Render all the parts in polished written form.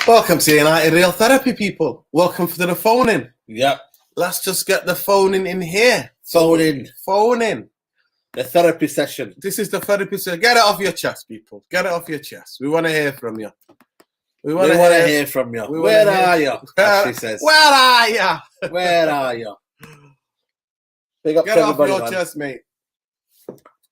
Welcome to United Real Therapy, people. Welcome to the phone in. Yep. Let's just get the phone in here. Phone in. Phone in. The therapy session. This is the therapy session. Get it off your chest, people. Get it off your chest. We want to hear from you. We want to hear from you. Where are you? As she says. Where are you? Where are you? Big up Get to it off everybody, your man. chest, mate.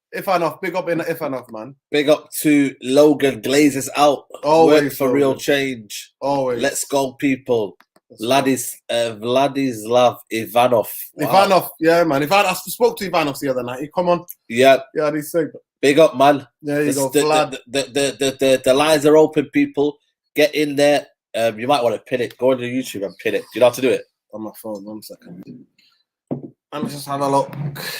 If big up in if enough, man. Big up to Logan Glazes out. Always Work for Logan. real change. Always. Let's go, people. Vladislav Ivanov. Wow. Ivanov, yeah, man. I spoke to Ivanov the other night. He come on. Yeah. Yeah, he's sick. Big up, man. There you go, Vlad. The lines are open, people. Get in there. You might want to pin it. Go on to YouTube and pin it. Do you know how to do it? On my phone, 1 second. Let's just have a look.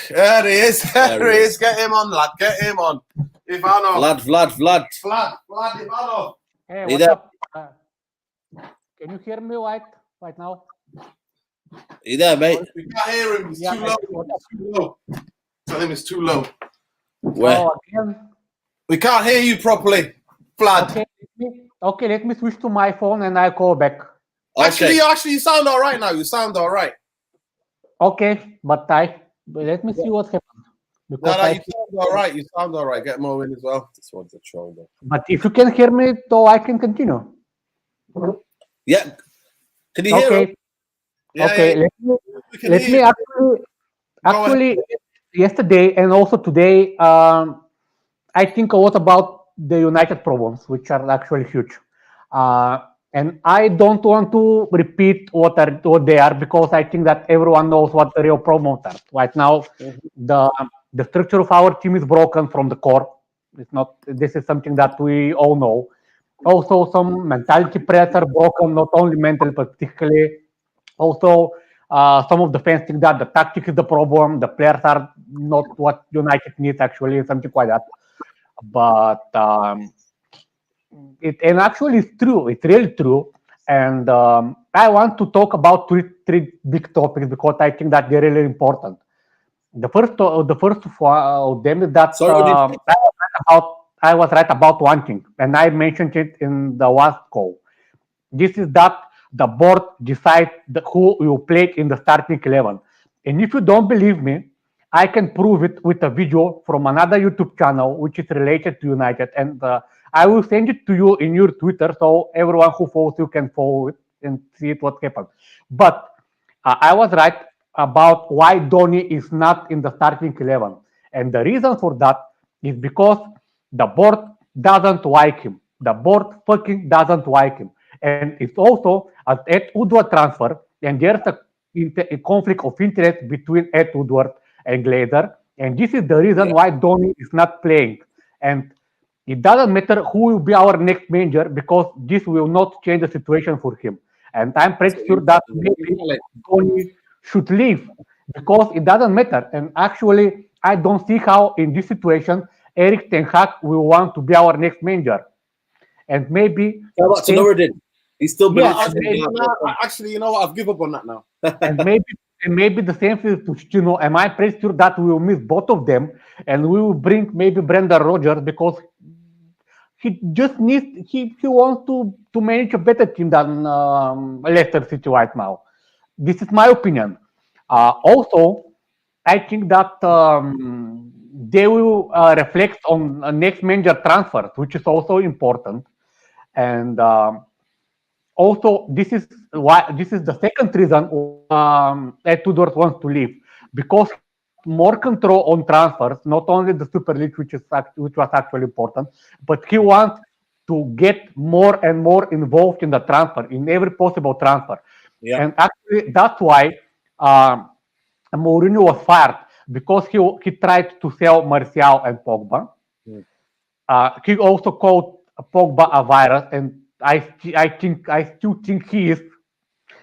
There he is. There he is. Get him on, lad. Get him on. Ivanov. Vlad. Vlad Ivanov. Hey, You what's there? up? Can you hear me right now? You there, mate? We can't hear him. It's Yeah, too low. It's too low. Tell him it's too low. Where? Oh, again? We can't hear you properly, Vlad. Okay, let me switch to my phone and I'll call back. Okay. Actually, you sound all right now. You sound all right. Okay, but let me see what happened. No, Because you sound all right. You sound all right. Get more in as well. This one's a troll, though. but if you can hear me, though, I can continue. Yeah. Can you hear him? Okay. Okay. We can Let hear me you. actually yesterday and also today, I think a lot about the United problems, which are actually huge. And I don't want to repeat what they are because I think that everyone knows what the real problems are. Right now, the structure of our team is broken from the core. It's not. This is something that we all know. Also, some mentality traits are broken, not only mentally, but physically. Also, some of the fans think that the tactic is the problem. The players are not what United needs, actually, something like that. But and actually, it's true. It's really true. And I want to talk about three big topics because I think that they're really important. The first of them is that I was right about one thing, and I mentioned it in the last call. This is that the board decides who will play in the starting 11. And if you don't believe me, I can prove it with a video from another YouTube channel which is related to United, and I will send it to you in your Twitter so everyone who follows you can follow it and see it what happened. But I was right about why Donny is not in the starting 11, and the reason for that is because the board doesn't like him. The board fucking doesn't like him, and it's also an Ed Woodward transfer, and there's a conflict of interest between Ed Woodward and Glazer, and this is the reason why Donny is not playing. And it doesn't matter who will be our next manager because this will not change the situation for him. And I'm pretty sure that maybe Donny should leave because it doesn't matter. And actually, I don't see how in this situation Eric Ten Hag will want to be our next manager. And maybe How about to Nuruddin? He's still been. Actually, you know what? I've given up on that now. and maybe the same thing to Chino. Am I pretty sure that we will miss both of them and we will bring maybe Brendan Rodgers because he just needs he wants to manage a better team than Leicester City right now. This is my opinion. Also, I think that they will reflect on next manager transfers, which is also important. And also, this is the second reason Ed Woodward wants to leave because more control on transfers, not only the Super League, which was actually important, but he wants to get more and more involved in the transfer, in every possible transfer. Yeah. And actually, that's why Mourinho was fired because he tried to sell Martial and Pogba. He also called Pogba a virus, and I still think he is,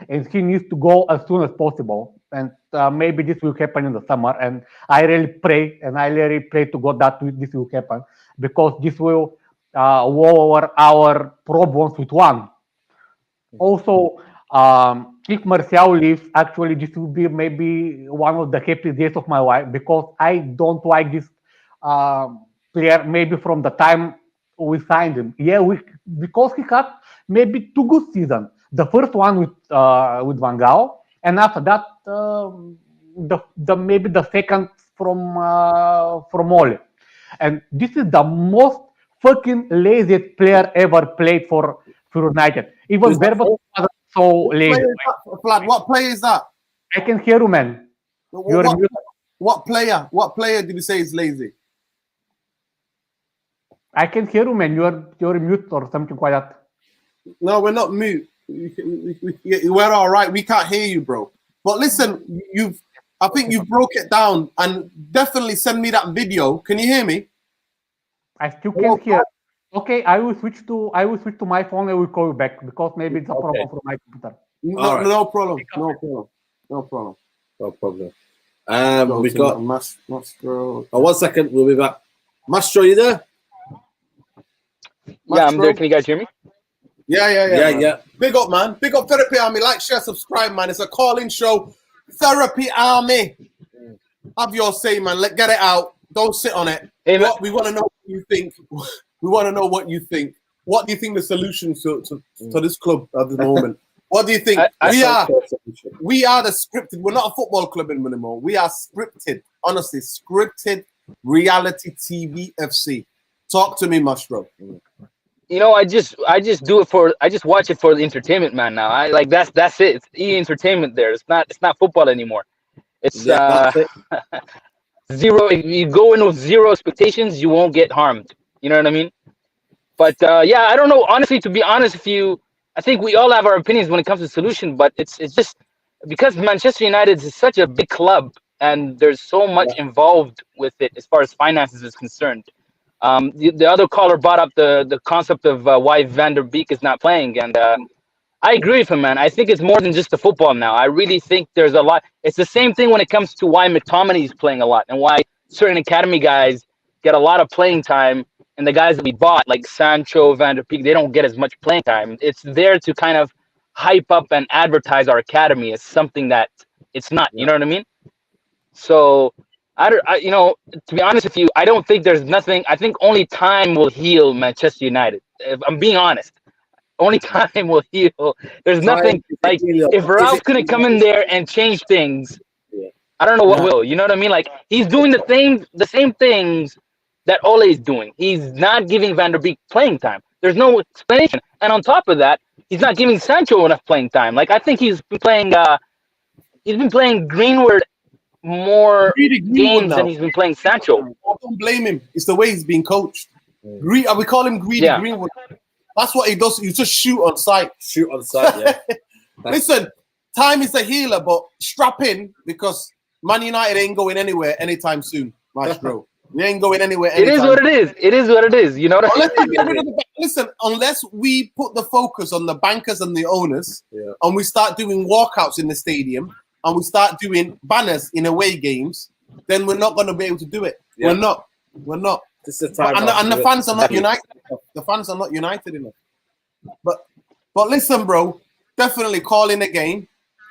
and he needs to go as soon as possible. And maybe this will happen in the summer. And I really pray to God that this will happen because this will lower our problems with one. Also, if Martial leaves, actually, this will be maybe one of the happiest days of my life because I don't like this player maybe from the time we signed him. Yeah, because he had maybe 2 good seasons. The first one with Van Gaal, and after that, the maybe the second from Ole. And this is the most fucking laziest player ever played for United. Even Berbatov wasn't so lazy. Vlad, what player is that? I can hear you, man. What player? What player did you say is lazy? I can hear you, man. You're mute or something like that. No, we're not mute. We're all right. We can't hear you, bro. But listen, I think you broke it down, and definitely send me that video. Can you hear me? I still can't hear. Okay, I will switch to my phone. I will call you back because maybe it's a problem for my computer. No problem. We've got Mastro. 1 second. We'll be back. Mastro, you there? Yeah, I'm there. Can you guys hear me? Yeah. Big up, man. Big up Therapy Army. Like, share, subscribe, man. It's a call-in show. Therapy Army. Have your say, man. Get it out. Don't sit on it. Hey, we want to know what you think. We want to know what you think. What do you think the solution to this club at the moment? What do you think? We are the scripted. We're not a football club anymore. We are scripted. Honestly, scripted reality TV FC. Talk to me, Mastro. You know, I just watch it for the entertainment, man. Now that's it. It's entertainment there. It's not football anymore. It's zero. If you go in with zero expectations, you won't get harmed. You know what I mean? But yeah, I don't know. Honestly, to be honest with you, I think we all have our opinions when it comes to solution. But it's just because Manchester United is such a big club and there's so much involved with it as far as finances is concerned. The other caller brought up the concept of why Van der Beek is not playing, and I agree with him, man. I think it's more than just the football now. I really think there's a lot. It's the same thing when it comes to why McTominay is playing a lot and why certain academy guys get a lot of playing time, and the guys that we bought, like Sancho, Van der Beek, they don't get as much playing time. It's there to kind of hype up and advertise our academy as something that it's not. You know what I mean? So you know, to be honest with you, I don't think there's nothing. I think only time will heal Manchester United. If I'm being honest, only time will heal. There's nothing like if Ralph's gonna come in there and change things. I don't know what will. You know what I mean? Like he's doing the same things that Ole is doing. He's not giving Van der Beek playing time. There's no explanation. And on top of that, he's not giving Sancho enough playing time. Like I think he's been playing Greenwood more games than he's been playing Sancho. I don't blame him. It's the way he's being coached. We call him Greedy Greenwood. That's what he does. You just shoot on sight. Yeah. Listen, time is a healer, but strap in because Man United ain't going anywhere anytime soon, Maestro. We ain't going anywhere anytime soon. It is what it is. It is what it is. You know what I mean? Listen, unless we put the focus on the bankers and the owners and we start doing walkouts in the stadium, and we start doing banners in away games, then we're not going to be able to do it. We're not. This is the time and the fans are not united. The fans are not united enough. But listen, bro, definitely call in again.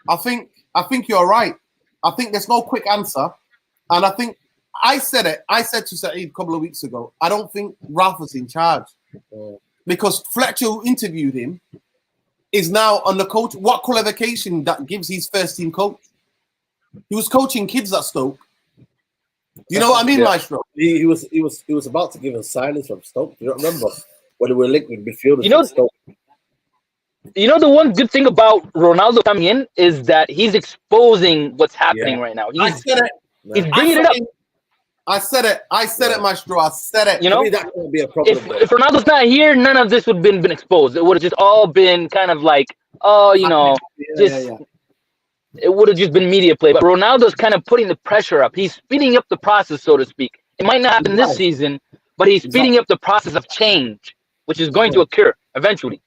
I think you're right. I think there's no quick answer. And I think I said to Saeed a couple of weeks ago, I don't think Ralph was in charge. Because Fletcher, who interviewed him, is now on the coach. What qualification that gives his first team coach? He was coaching kids at Stoke. You know what I mean, Maestro? He was about to give us silence from Stoke. You don't remember when we were linked with midfielders? Stoke. You know the one good thing about Ronaldo coming in is that he's exposing what's happening right now. He's bringing it up. I said it, Maestro. I said it. You know, that won't be a problem. If Ronaldo's not here, none of this would have been exposed. It would have just all been kind of like, it would have just been media play. But Ronaldo's kind of putting the pressure up. He's speeding up the process, so to speak. It might not happen this season, but he's speeding up the process of change, which is going to occur eventually.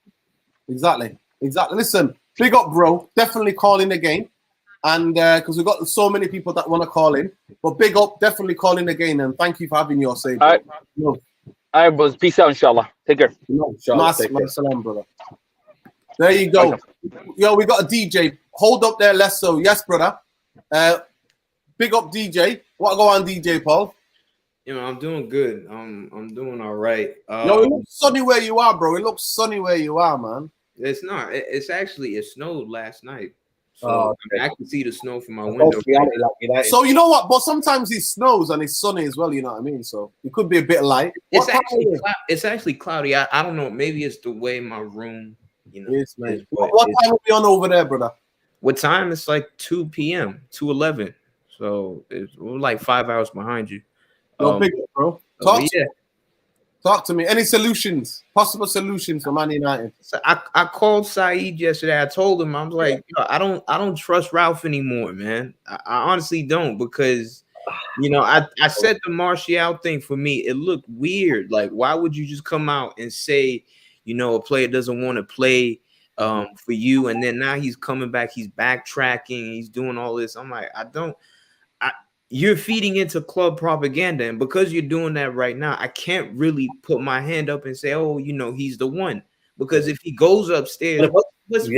Exactly. Listen, big up, bro. Definitely call in again. And because we've got so many people that want to call in. But big up, definitely call in again. And thank you for having your say. All right, bros. Peace out, inshallah. Take care. Salam, brother. There you go. Yo, we got a DJ. Hold up there, Lesso. Yes, brother. Big up DJ. What go on, DJ Paul? I'm doing good. I'm doing all right. Yo, it looks sunny where you are, bro. It looks sunny where you are, man. It's not. It's actually, it snowed last night, so okay. I can see the snow from my Both window. reality, like United. So you know what? But sometimes it snows and it's sunny as well. You know what I mean? So it could be a bit light. It's actually cloudy. I don't know. Maybe it's the way my room, Yes, man. is, What but time are we on over there, brother? what time? It's like 2 p.m. 2:11. So we're like 5 hours behind you. Yo, big up, bro. Talk to me. Any solutions? Possible solutions for Man United? So I called Saeed yesterday. I told him, I was like, yo, I don't trust Ralph anymore, man. I honestly don't, because I said the Martial thing, for me, it looked weird. Like, why would you just come out and say, a player doesn't want to play for you, and then now he's coming back, he's backtracking, he's doing all this. I'm like, you're feeding into club propaganda, and because you're doing that right now, I can't really put my hand up and say, oh, he's the one, because if he goes upstairs, what's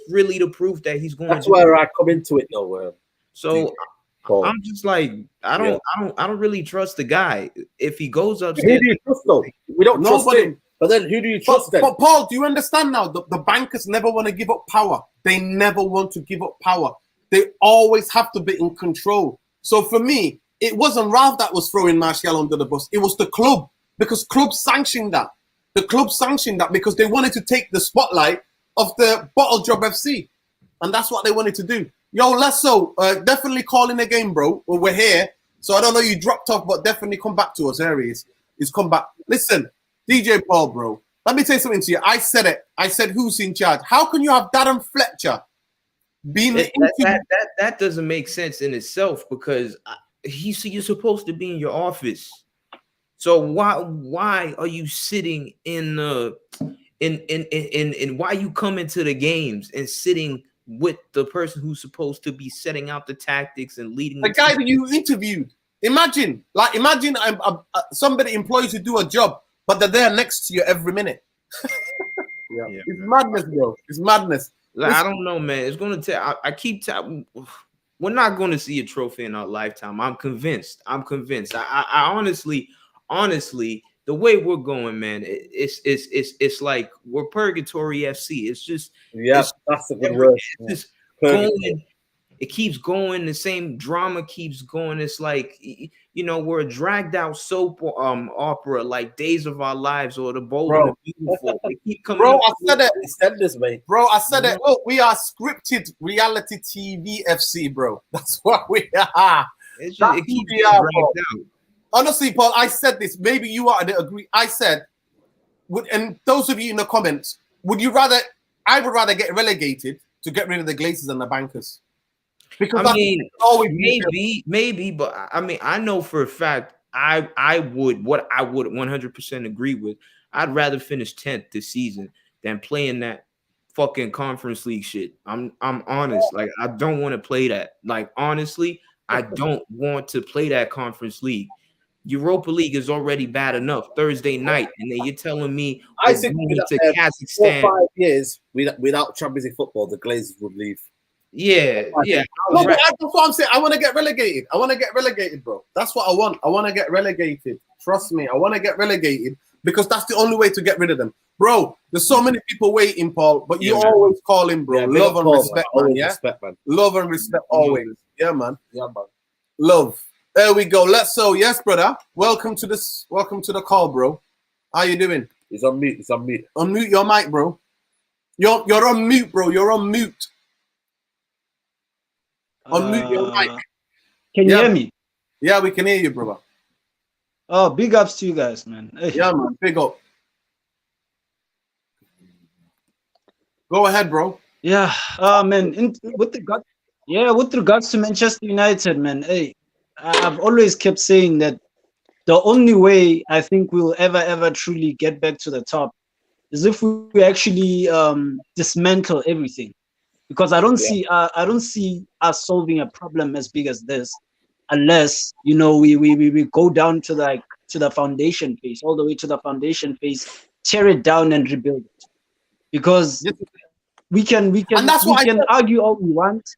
really the proof that he's going? That's where I come into it, though. So I'm just like, I don't really trust the guy. If he goes upstairs, who do you trust, though? We don't trust him. But then who do you trust then? But Paul, do you understand now? The bankers never want to give up power. They never want to give up power. They always have to be in control. So for me, it wasn't Ralph that was throwing Martial under the bus. It was the club, because club sanctioned that. The club sanctioned that because they wanted to take the spotlight of the Bottle Job FC. And that's what they wanted to do. Yo, Lesso, definitely call in again, bro. Well, we're here. So I don't know, you dropped off, but definitely come back to us. There he is. He's come back. Listen, DJ Paul, bro. Let me tell you something to you. I said it. I said, who's in charge? How can you have Darren Fletcher being that doesn't make sense in itself, because you're supposed to be in your office. So why are you sitting in why you come into the games and sitting with the person who's supposed to be setting out the tactics and leading the guy that you interviewed? Imagine somebody employs you to do a job, but they're there next to you every minute. It's madness, bro. It's madness. Like, I don't know, man. It's gonna take. I keep telling. We're not going to see a trophy in our lifetime. I'm convinced. I honestly, the way we're going, man, it's like we're Purgatory FC. It's just that's a good word. It's going. It keeps going. The same drama keeps going. It's like, we're a dragged out soap opera, like Days of Our Lives or The Bold and the Beautiful. They keep coming. Bro, I said it. This way. Bro, I said it. Look, we are scripted reality TV FC, bro. That's what we are. It keeps getting dragged out. Honestly, Paul, I said this. Maybe you are to agree. I said, and those of you in the comments, I would rather get relegated to get rid of the Glazers and the bankers. Because maybe, but I mean, I know for a fact I would 100% agree with. I'd rather finish 10th this season than playing that fucking Conference League shit. I'm honest. Like, I don't want to play that. Like, honestly, I don't want to play that Conference League. Europa League is already bad enough Thursday night, and then you're telling me I think to Kazakhstan 4 or 5 years without Champions League football, the Glazers would leave. Yeah. No, that's what I'm saying. I want to get relegated. Bro. That's what I want. I want to get relegated. Trust me, I want to get relegated because that's the only way to get rid of them. Bro, there's so many people waiting, Paul, but you always call him, bro. Love and respect, man. Yeah? Love and respect always. Yeah, man. Yeah, man. Love. There we go. Yes, brother. Welcome to the call, bro. How you doing? He's on mute. Unmute your mic, bro. You're on mute, bro. You're on mute. Unmute your mic. Can you hear me? Yeah, we can hear you, brother. Oh, big ups to you guys, man. Hey. Yeah, man. Big up. Go ahead, bro. Yeah. Man. With regards to Manchester United, man. Hey, I've always kept saying that the only way I think we'll ever truly get back to the top is if we actually dismantle everything. Because I don't see us solving a problem as big as this unless we go down to the foundation phase, all the way to the foundation phase, tear it down and rebuild it. Because we can argue all we want.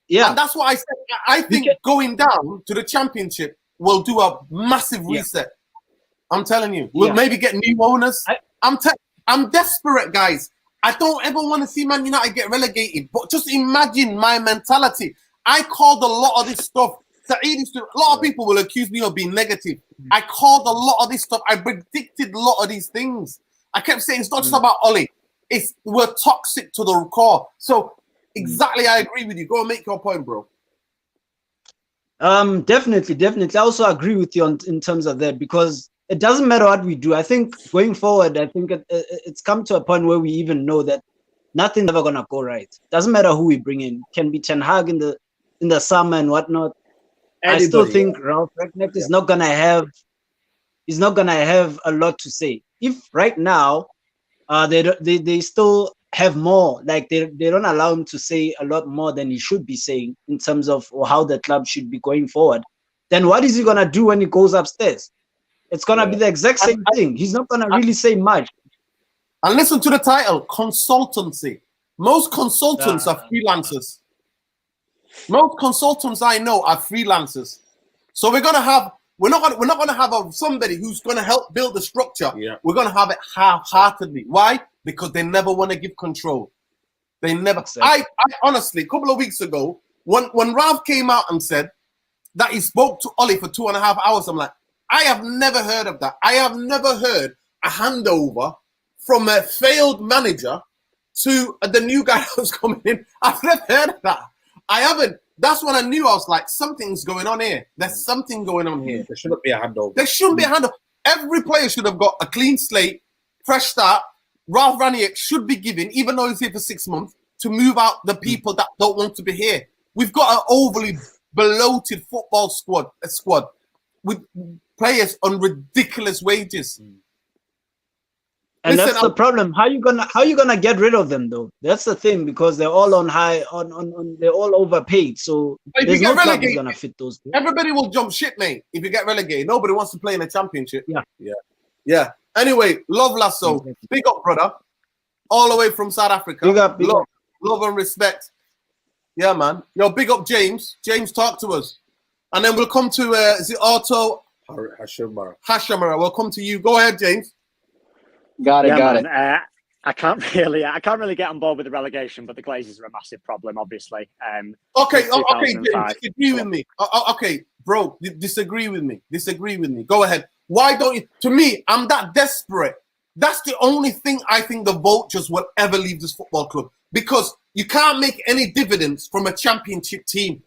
Yeah, and that's what I said. I think going down to the championship will do a massive reset. I'm telling you, we'll maybe get new owners. I'm desperate, guys. I don't ever want to see Man United get relegated, but just imagine my mentality. I called a lot of this stuff. A lot of people will accuse me of being negative. I called a lot of this stuff. I predicted a lot of these things. I kept saying it's not just about Ollie. We're toxic to the core. So exactly, I agree with you. Go and make your point, bro. Definitely. I also agree with you in terms of that, because it doesn't matter what we do. I think going forward, I think it's come to a point where we even know that nothing's ever gonna go right. Doesn't matter who we bring in. It can be Ten Hag in the summer and whatnot. Anybody, I still think Ralph Rangnick is not gonna have a lot to say. If right now, they still have more, like they don't allow him to say a lot more than he should be saying in terms of how the club should be going forward. Then what is he gonna do when he goes upstairs? It's gonna be the exact same thing. He's not gonna really say much. And listen to the title: consultancy. Most consultants are freelancers. Most consultants I know are freelancers. So we're not gonna have somebody who's gonna help build the structure. Yeah. We're gonna have it half-heartedly. Why? Because they never want to give control. They never. I honestly, a couple of weeks ago, when Ralph came out and said that he spoke to Ollie for 2.5 hours, I'm like, I have never heard of that. I have never heard a handover from a failed manager to the new guy who's coming in. I've never heard of that. I haven't. That's when I knew. I was like, something's going on here. There's something going on here. There shouldn't be a handover. There shouldn't be a handover. Every player should have got a clean slate, fresh start. Ralph Rangnick should be given, even though he's here for 6 months, to move out the people that don't want to be here. We've got an overly bloated football squad with players on ridiculous wages. And that's the problem. How you gonna get rid of them though? That's the thing, because they're all on they're all overpaid. So there's no club that's gonna fit those people. Everybody will jump ship, mate. If you get relegated, nobody wants to play in a championship. Yeah. Anyway, love Lasso. Big up, brother. All the way from South Africa. Big up. Love and respect. Yeah, man. Yo, big up James. James, talk to us. And then we'll come to is it Otto Hashamara. We'll come to you. Go ahead, James. Got it. I can't really get on board with the relegation, but the Glazers are a massive problem, obviously. Okay, James, disagree with me. Okay, bro, disagree with me. Go ahead. Why don't you? To me, I'm that desperate. That's the only thing I think the vultures will ever leave this football club, because you can't make any dividends from a championship team.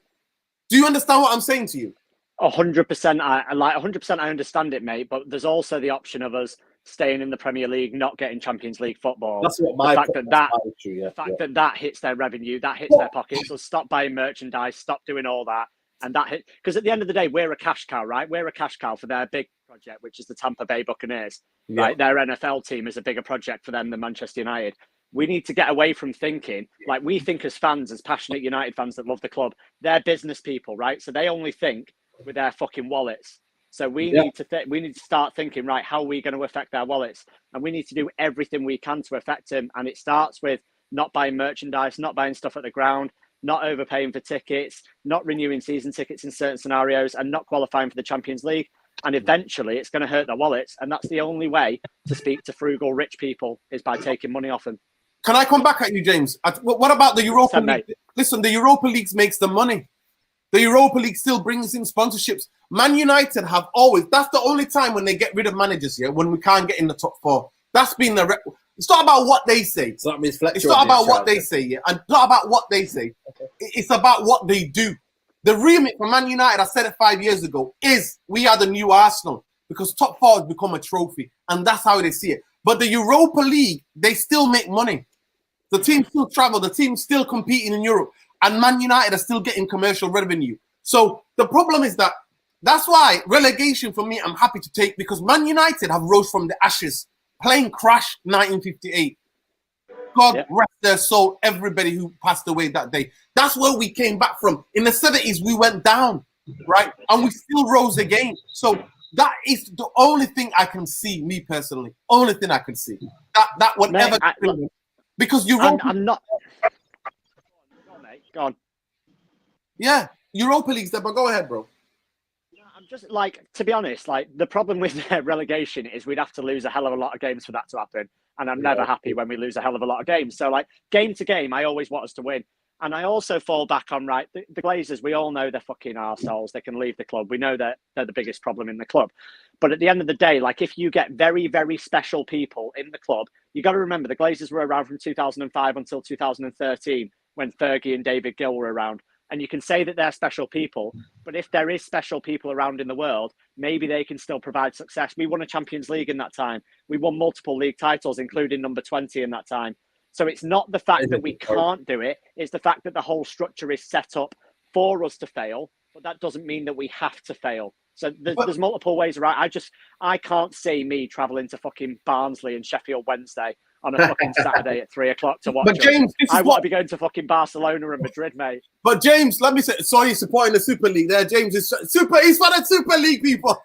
Do you understand what I'm saying to you? 100%. I 100%. I understand it, mate. But there's also the option of us staying in the Premier League, not getting Champions League football. That's what my the fact that hits their revenue, that hits their pockets. So stop buying merchandise, stop doing all that, and that hit, because at the end of the day, we're a cash cow, right? We're a cash cow for their big project, which is the Tampa Bay Buccaneers. Right, their NFL team is a bigger project for them than Manchester United. We need to get away from thinking like we think as fans, as passionate United fans that love the club. They're business people, right? So they only think with their fucking wallets. So we need to start thinking, right, how are we going to affect their wallets? And we need to do everything we can to affect them. And it starts with not buying merchandise, not buying stuff at the ground, not overpaying for tickets, not renewing season tickets in certain scenarios, and not qualifying for the Champions League. And eventually it's going to hurt their wallets. And that's the only way to speak to frugal rich people, is by taking money off them. Can I come back at you, James? What about the Europa League? Listen, the Europa League makes the money. The Europa League still brings in sponsorships. Man United have always, that's the only time when they get rid of managers, when we can't get in the top four. That's been the it's not about what they say. So that means it's not about what they say, and it's not about what they say. It's about what they do. The remit for Man United, I said it 5 years ago, is we are the new Arsenal, because top four has become a trophy, and that's how they see it. But the Europa League, they still make money. The team still travel, the team's still competing in Europe, and Man United are still getting commercial revenue. So the problem is that's why relegation for me, I'm happy to take, because Man United have rose from the ashes. Plane crash 1958. God rest their soul, everybody who passed away that day. That's where we came back from. In the 70s, we went down, right? And we still rose again. So that is the only thing I can see, me personally. Only thing I can see. That would never... Because I'm not... Go on, mate. Go on. Yeah, Europa League's there, but go ahead, bro. I'm Just like, to be honest, like the problem with relegation is we'd have to lose a hell of a lot of games for that to happen. And I'm never happy when we lose a hell of a lot of games. So like game to game, I always want us to win. And I also fall back on, right, the Glazers, we all know they're fucking arseholes. They can leave the club. We know that they're the biggest problem in the club. But at the end of the day, like if you get very, very special people in the club, you got to remember the Glazers were around from 2005 until 2013 when Fergie and David Gill were around. And you can say that they're special people, but if there is special people around in the world, maybe they can still provide success. We won a Champions League in that time. We won multiple league titles, including number 20 in that time. So it's not the fact that we can't do it. It's the fact that the whole structure is set up for us to fail, but that doesn't mean that we have to fail. So there's multiple ways around. I can't see me traveling to fucking Barnsley and Sheffield Wednesday on a fucking Saturday at 3 o'clock to watch. But James, I want to be going to fucking Barcelona and Madrid, mate. But James, let me say, sorry, you're supporting the Super League there. James is he's for the Super League, people.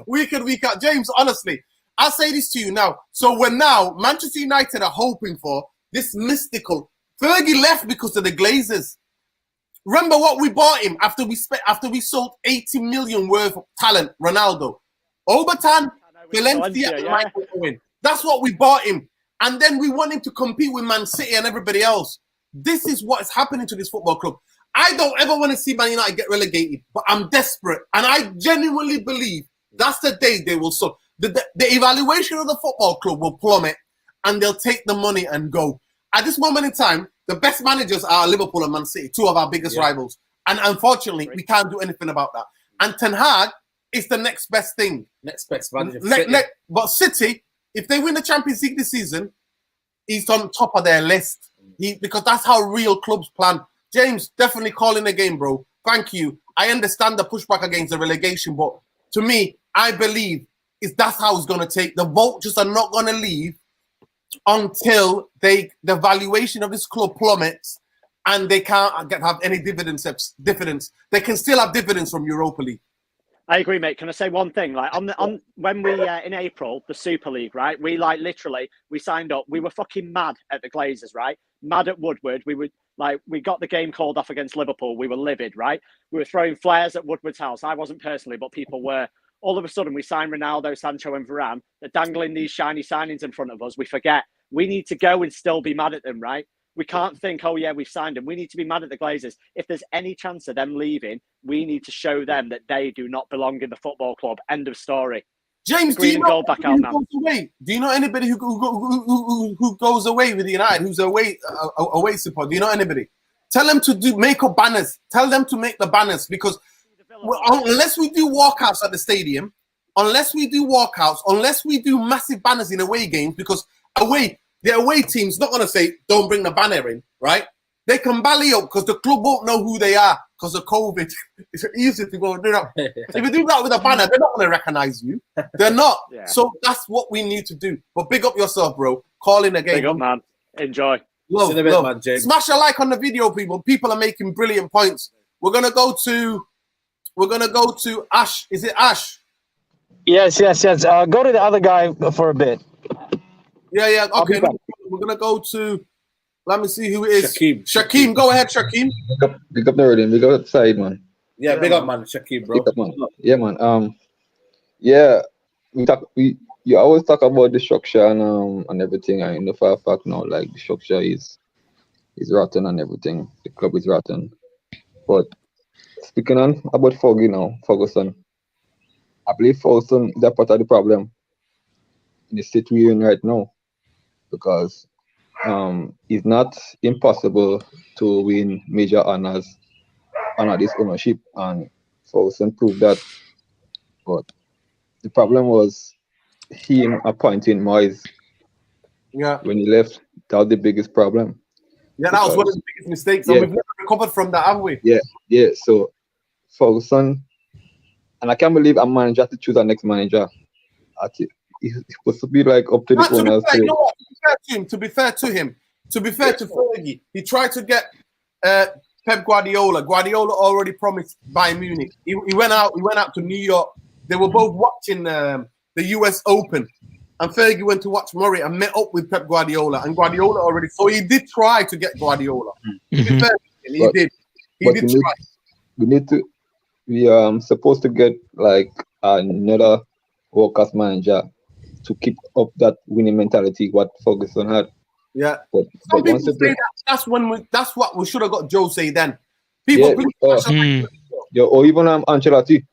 Week in, week out. James, honestly, I'll say this to you now. So when now Manchester United are hoping for this mystical, Fergie left because of the Glazers. Remember what we bought him after we sold 80 million worth of talent, Ronaldo. Obertan, Valencia, and Michael Owen. That's what we bought him. And then we want him to compete with Man City and everybody else. This is what is happening to this football club. I don't ever want to see Man United get relegated, but I'm desperate. And I genuinely believe that's the day they will solve. The evaluation of the football club will plummet and they'll take the money and go. At this moment in time, the best managers are Liverpool and Man City, two of our biggest rivals. And unfortunately, we can't do anything about that. And Ten Hag is the next best thing. Next best manager. But City, if they win the Champions League this season, he's on top of their list. Because that's how real clubs plan. James, definitely calling the game, bro. Thank you. I understand the pushback against the relegation, but to me, I believe that's how it's going to take. The vultures are not going to leave until the valuation of this club plummets and they can't have any dividends. They can still have dividends from Europa League. I agree, mate. Can I say one thing? Like when we in April, the Super League, right? We we signed up. We were fucking mad at the Glazers, right? Mad at Woodward. We got the game called off against Liverpool. We were livid, right? We were throwing flares at Woodward's house. I wasn't personally, but people were. All of a sudden, we signed Ronaldo, Sancho, and Varane. They're dangling these shiny signings in front of us. We forget. We need to go and still be mad at them, right? We can't think, oh, yeah, we've signed them. We need to be mad at the Glazers. If there's any chance of them leaving, we need to show them that they do not belong in the football club. End of story. James, do you know anybody who goes away with United, who's away support? Do you know anybody? Tell them to make up banners. Tell them to make the banners because unless we do walkouts at the stadium, unless we do massive banners in away games, because the away team's not going to say, don't bring the banner in, right? They can bally up because the club won't know who they are because of COVID. It's easy to go and do that. If you do that with a banner, they're not going to recognize you. They're not. Yeah. So that's what we need to do. But big up yourself, bro. Call in again. Big up, man. Enjoy. Love. Man, James. Smash a like on the video, people. People are making brilliant points. We're gonna go to Ash. Is it Ash? Yes. Go to the other guy for a bit. Yeah. Okay, we're gonna go to. Let me see who it is. Shaquem, go ahead, Shaquem. Big up the reading. Big up the side, man. Yeah, big up, man. Shaquem, bro. Up, man. Yeah, man. You always talk about the structure and everything. I know for a fact now, like the structure is rotten and everything. The club is rotten. But speaking about Ferguson. I believe Ferguson is a part of the problem in the state we're in right now, because it's not impossible to win major honors under this ownership, and Ferguson proved that. But the problem was him appointing Moyes. Yeah. When he left, that was the biggest problem. Yeah, that was one of the biggest mistakes, and we've never recovered from that, have we? Yeah. So Ferguson, and I can't believe a manager to choose our next manager. It's supposed to be like up to the owners. To be fair to him, to Fergie, he tried to get Pep Guardiola. Guardiola already promised Bayern Munich. He went out to New York. They were both watching the US Open, and Fergie went to watch Murray and met up with Pep Guardiola. And Guardiola already, so he did try to get Guardiola. He did try. We need to we supposed to get like another world class manager to keep up that winning mentality what Ferguson had. Yeah. But Some people once you say bring, that's what we should have got Jose then. People yeah, bring or even Ancelotti.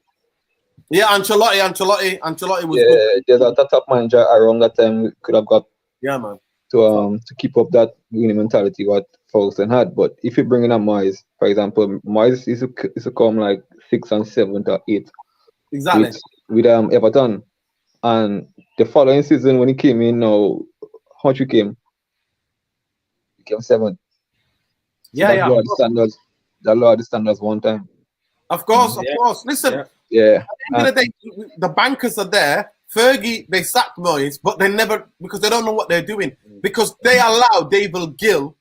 yeah, Ancelotti was good. Yeah, there's a top manager around that time we could have got Yeah, man. to keep up that winning mentality what Ferguson had. But if you bring in a Moyes, for example, Moyes is to come like 6th and 7th or 8th Exactly. with Everton, and the following season when he came in, now how much we came? He came 7th. So Yeah, yeah. lowered the standards. That lowered the standards one time. Of course. Listen, Yeah. at the end of the day, the bankers are there. Fergie, they sacked Moyes, but they never, because they don't know what they're doing. Because they allowed David Gill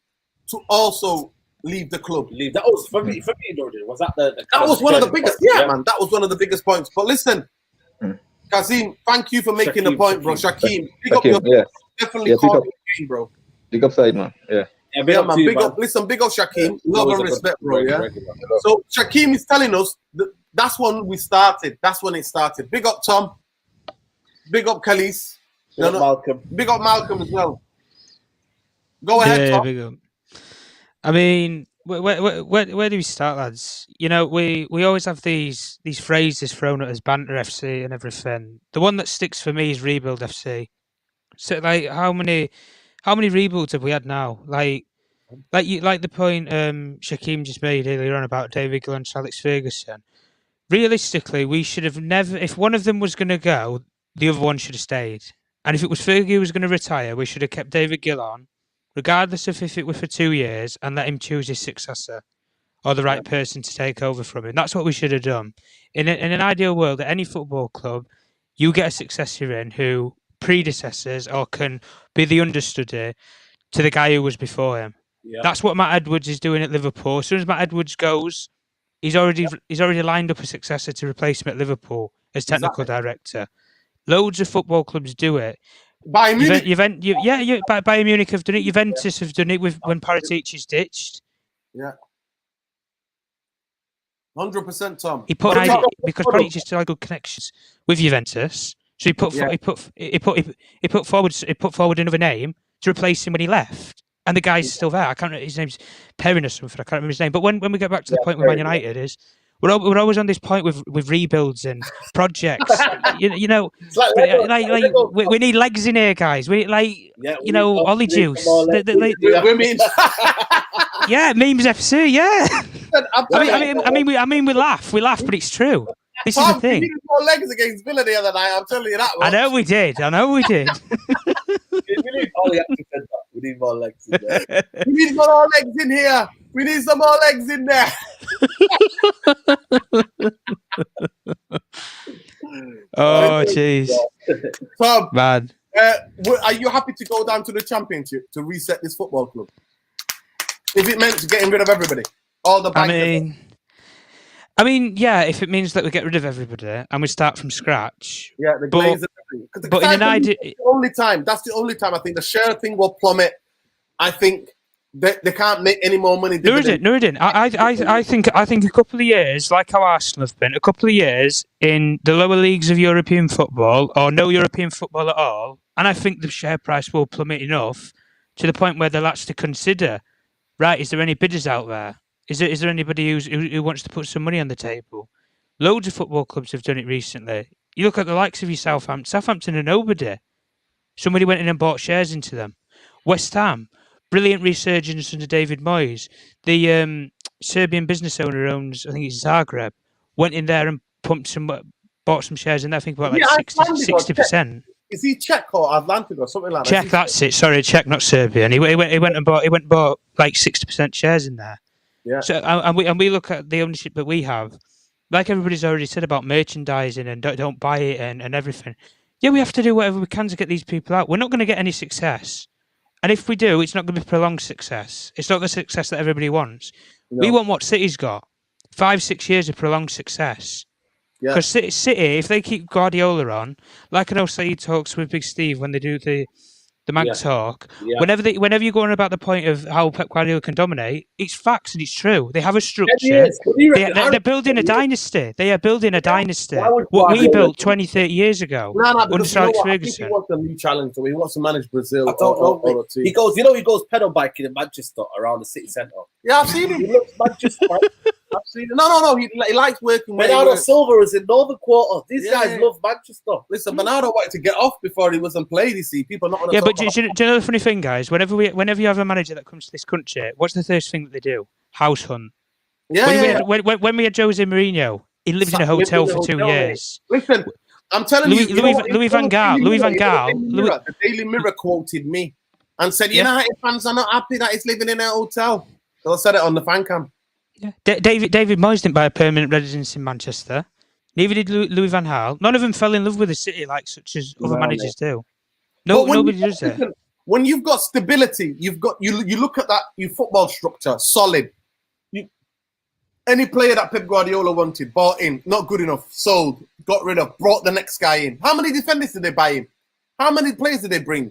to also leave the club. That was for me, Jordan. Was that that was one of the biggest, man. That was one of the biggest points. But listen, Kazim, thank you for making the point, bro. Shaquem, pick up your definitely call the game, bro. Big up side, man. Yeah. Yeah, man. Big up. Listen, big up Shaquem. Love and respect, bro. Yeah. So Shaquem is telling us that's when we started. That's when it started. Big up Tom. Big up Khalees. Malcolm. Big up Malcolm as well. Go ahead, Tom. Big up. I mean, where do we start, lads? You know, we always have these phrases thrown at us, banter FC and everything. The one that sticks for me is rebuild FC. So, like, how many rebuilds have we had now? Like the point Shaquem just made earlier on about David Gill and Alex Ferguson. Realistically, we should have never. If one of them was going to go, the other one should have stayed. And if it was Fergie who was going to retire, we should have kept David Gill on, regardless of if it were for 2 years, and let him choose his successor or the right person to take over from him. That's what we should have done. In an ideal world, at any football club, you get a successor in who predecessors or can be the understudy to the guy who was before him. Yeah. That's what Matt Edwards is doing at Liverpool. As soon as Matt Edwards goes, he's already lined up a successor to replace him at Liverpool as technical director. Loads of football clubs do it. Bayern Munich. Bayern Munich have done it. Juventus have done it when Paratici is ditched. Yeah. 100%, Tom. He put because Paratici still had good connections with Juventus, so he put forward another name to replace him when he left. And the guy's still there. I can't remember his name's Perrin or something. I can't remember his name. But when we get back to the point with Man United is we're always on this point with rebuilds and projects. you know, we need legs in here, guys. We Ollie Juice. Yeah, memes FC. Yeah. I mean, we laugh, but it's true. This is the thing. We needed more legs against Villa the other night. I'm telling you that one. I know we did. We need more legs in there. We need more legs in here. We need some more legs in there. Oh, jeez. Tom, man. Are you happy to go down to the Championship to reset this football club? If it meant getting rid of everybody, all the bankers. I mean, yeah. If it means that we get rid of everybody and we start from scratch. Yeah, the Glazers. But in an idea, that's the only time I think the share thing will plummet. I think they can't make any more money. Nuruddin, I think a couple of years, like how Arsenal have been, a couple of years in the lower leagues of European football or no European football at all, and I think the share price will plummet enough to the point where they'll actually consider, right, is there any bidders out there? Is there anybody who wants to put some money on the table? Loads of football clubs have done it recently. You look at the likes of your Southampton. Southampton are nobody. Somebody went in and bought shares into them. West Ham, brilliant resurgence under David Moyes. The Serbian business owner owns, I think it's Zagreb, went in there and bought some shares in there. I think about 60%. Is he Czech or Atlantic or something like that? Czech, that's it. Sorry, Czech, not Serbian. He went and bought like 60% shares in there. Yeah. So and we look at the ownership that we have, like everybody's already said about merchandising and don't buy it and everything. Yeah, we have to do whatever we can to get these people out. We're not going to get any success, and if we do, it's not going to be prolonged success. It's not the success that everybody wants. No. We want what City's got: 5-6 years of prolonged success. Because City, if they keep Guardiola on, like I know Saeed talks with Big Steve when they do the the Manx Hawk. Yeah. Whenever you go on about the point of how Pep Guardiola can dominate, it's facts and it's true. They have a structure. They're building a dynasty. They are building a dynasty. What we built 20, 30 years ago. No, under because Sir Alex I think he Ferguson. wants a new challenge. So he wants to manage Brazil. I don't know. He goes, he goes pedal biking in Manchester around the city centre. Yeah, I've seen him. He looks Manchester. I've seen him. No. He likes working. Bernardo Silva is in Northern Quarter. These guys love Manchester. Listen, Bernardo wanted to get off before he wasn't played. You see, people not. Yeah, but do you know the funny thing, guys? Whenever you have a manager that comes to this country, what's the first thing that they do? House hunt. When we had Jose Mourinho, he lived in a hotel for 2 years. Listen, I'm telling you, Louis van Gaal. The Daily Mirror quoted me and said, United fans are not happy that he's living in a hotel. So I said it on the fan cam. Yeah. David Moyes didn't buy a permanent residence in Manchester. Neither did Louis van Gaal. None of them fell in love with the city such as other managers do. Nobody does it. When you've got stability, you look at that football structure, solid. Any player that Pep Guardiola wanted, bought in, not good enough, sold, got rid of, brought the next guy in. How many defenders did they buy in? How many players did they bring?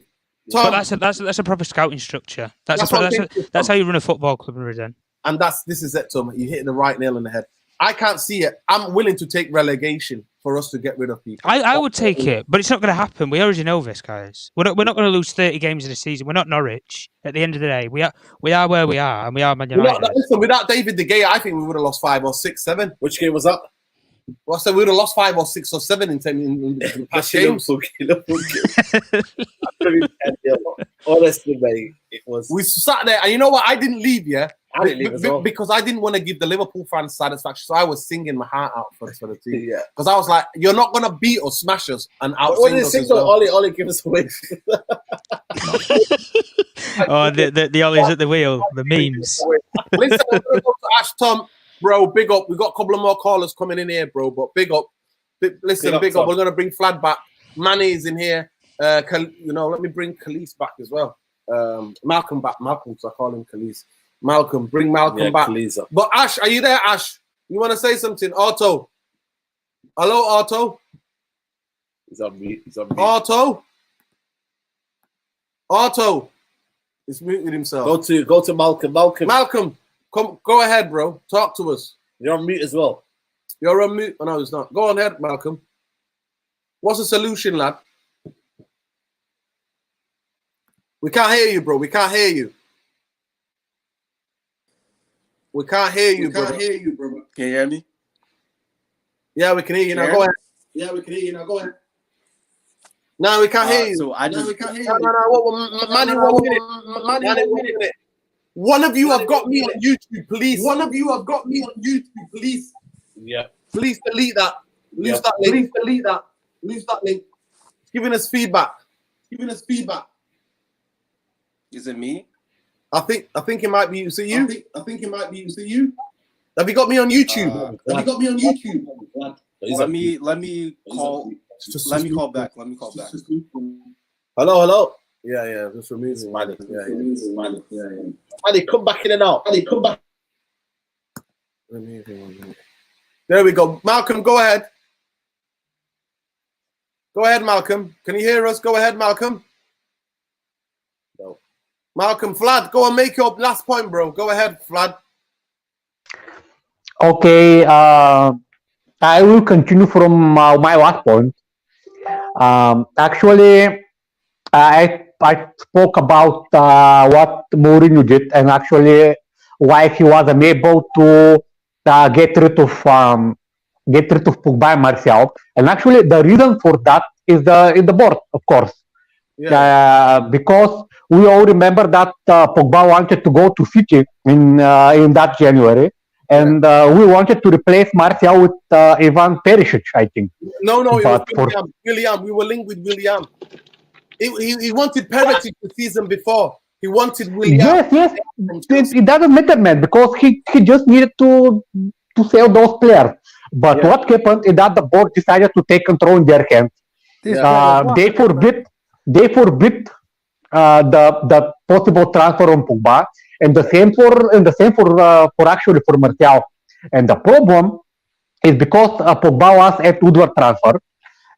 But that's a proper scouting structure. That's how you run a football club in Britain. And this is it, Tom. You hit the right nail on the head. I can't see it. I'm willing to take relegation for us to get rid of people. I would take it, but it's not going to happen. We already know this, guys. We're not going to lose 30 games in a season. We're not Norwich. At the end of the day, we are where we are, and we are Man United. Listen, without David De Gea, I think we would have lost 5 or 6, 7. Which game was that? Well, I said we would have lost 5 or 6 or 7 in the past games. Honestly, mate, it was. We sat there, and you know what? I didn't leave, yeah? I didn't leave as well. Because I didn't want to give the Liverpool fans satisfaction, so I was singing my heart out for the team. Yeah, because I was like, "You're not gonna beat us, smash us, and out-sing us as well." Ollie, give us away. The Ollie's at the wheel, the memes. Listen, I'm gonna go to Ash Tom, bro. Big up. We got a couple of more callers coming in here, bro. But big up. Big up. We're gonna bring Flad back. Manny is in here. Let me bring Khalees back as well. Malcolm back. Malcolm, so I call him Khalees. Malcolm, bring Malcolm back. Khalees. But Ash, are you there, Ash? You want to say something? Otto. Hello, Otto. He's on mute. Otto. He's muted himself. Go to Malcolm. Malcolm, come. Go ahead, bro. Talk to us. You're on mute as well. You're on mute. Oh, no, it's not. Go on ahead, Malcolm. What's the solution, lad? We can't hear you, bro. We can't hear you. We can't hear you, bro. Can you hear me? Yeah, we can hear you now. Go ahead. No, we can't hear you. So I just. No. Manny, 1 minute. One of you have got me on YouTube, please. Yeah. Please delete that. Lose that link. It's giving us feedback. Is it me? I think it might be you. Is it you? I think it might be you. Have you got me on YouTube? Let me call back. Hello. Yeah. Just removing Manny. Yeah. Manny, come back in and out. There we go. Malcolm, go ahead. Malcolm. Can you hear us? Go ahead, Malcolm. No. Malcolm, Vlad, go and make your last point, bro. Go ahead, Vlad. Okay. I will continue from my last point. Actually, I spoke about what Mourinho did and actually why he was unable to get rid of Pogba and Martial. And actually, the reason for that is the board, of course. Yeah. Because we all remember that Pogba wanted to go to City in that January. And we wanted to replace Martial with Ivan Perisic, I think. No, it was William. We were linked with William. He wanted Perisic the season before. He wanted William. Yes. It doesn't matter, man, because he just needed to sell those players. But what happened is that the board decided to take control in their hands. They forbid the possible transfer on Pogba. And the same for actually for Martial. And the problem is because Pogba was at Woodward transfer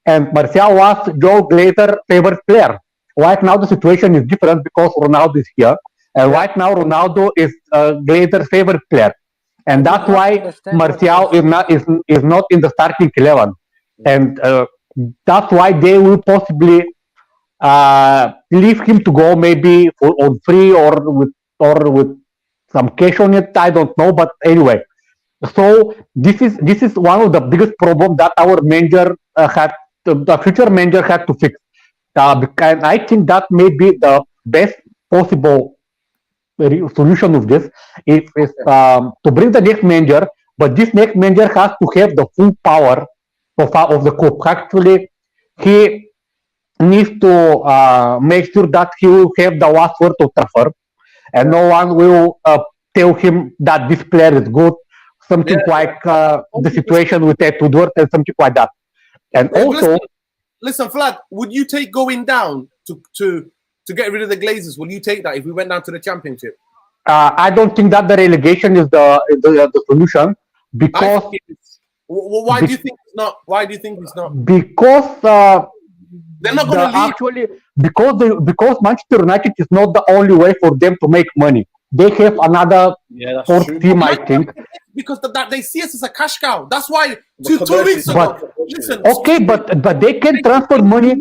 and Martial was Joe Glazer's favorite player. Right now, the situation is different because Ronaldo is here, and right now Ronaldo is Glazer's favorite player, and But we that's have to why understand what Martial you're is not in the starting 11, and that's why they will possibly leave him to go maybe on free or with some cash on it. I don't know, but anyway. So this is one of the biggest problems that our manager had, the future manager had to fix. Because I think that may be the best possible solution of this is to bring the next manager, but this next manager has to have the full power of the club. Actually, he needs to make sure that he will have the last word to transfer, and no one will tell him that this player is good, something like the situation with Ed Woodward and something like that. And also, listen, Vlad, would you take going down to get rid of the Glazers? Will you take that if we went down to the championship? I don't think that the relegation is the solution because why do you think it's not? Why do you think it's not? Because they're not going to leave. Actually, because Manchester United is not the only way for them to make money. They have another fourth team, I think. Because they see us as a cash cow. That's why 2 weeks ago. Listen, okay, but they can transfer money.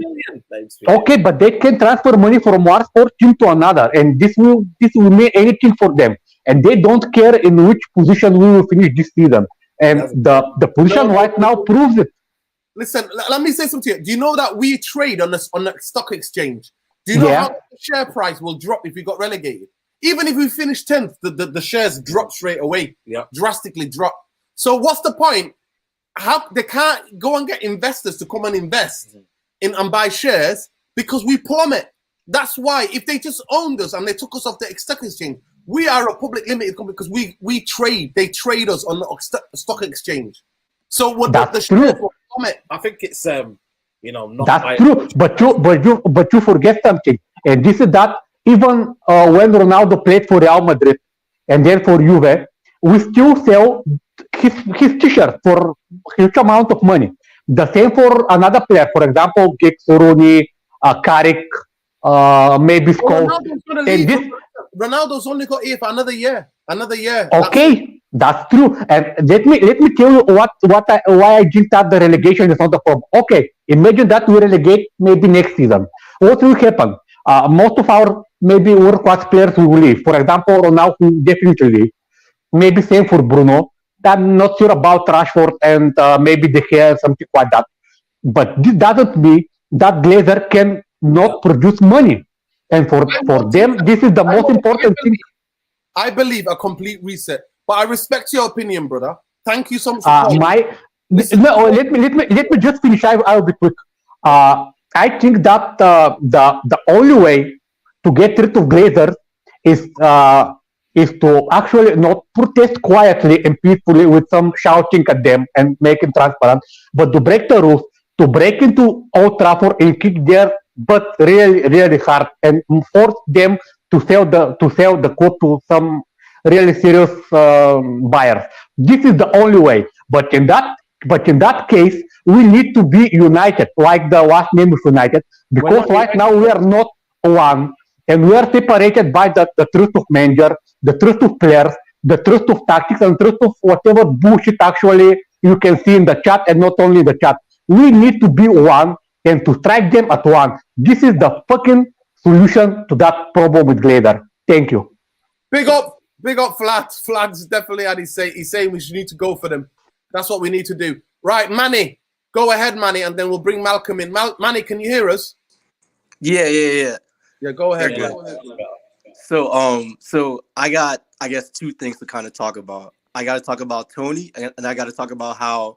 Okay, but they can transfer money from one sport team to another, and this will mean anything for them. And they don't care in which position we will finish this season. And the position right now proves it. Listen, let me say something to you. Do you know that we trade on the stock exchange? Do you know how the share price will drop if we got relegated? Even if we finish 10th, the shares drop straight away. Drastically drop. So what's the point? How they can't go and get investors to come and invest in and buy shares because we plummet. That's why if they just owned us and they took us off the stock exchange, we are a public limited company because we trade. They trade us on the stock exchange. So what the shares will plummet. I think it's not. That's true, but you forget something, and this is that even when Ronaldo played for Real Madrid and then for Juve, we still sell his t-shirt for a huge amount of money. The same for another player, for example, Giggs, Rooney, Carrick, maybe Scholes. Ronaldo's only got here for another year. Okay, that's true. And let me tell you why I think that the relegation is not the problem. Okay, imagine that we relegate maybe next season. What will happen? Most of our maybe world-class players will leave. For example, Ronaldo will definitely leave. Maybe same for Bruno. I'm not sure about Rashford and maybe De Gea, something like that. But this doesn't mean that Glazer can not produce money. And for them, this is the most important thing. I believe a complete reset. But I respect your opinion, brother. Thank you so much. Let me just finish. I'll be quick. I think that the only way to get rid of Glazers is to actually not protest quietly and peacefully with some shouting at them and make it transparent, but to break the rules, to break into Old Trafford and kick their butt really, really hard and force them to sell the club to some really serious buyers. This is the only way. But in that case, we need to be united, like the last name is United, because right now we are not one, and we are separated by the truth of manager, the truth of players, the truth of tactics, and truth of whatever bullshit actually you can see in the chat, and not only the chat. We need to be one and to strike them at once. This is the fucking solution to that problem with Glazer. Thank you. Big up, Flats. Flats definitely had his say. He's saying we should need to go for them. That's what we need to do. Right, Manny, go ahead, Manny, and then we'll bring Malcolm in. Manny, can you hear us? Yeah, go ahead. Yeah. So I got, I guess, two things to kind of talk about. I got to talk about Tony, and I got to talk about how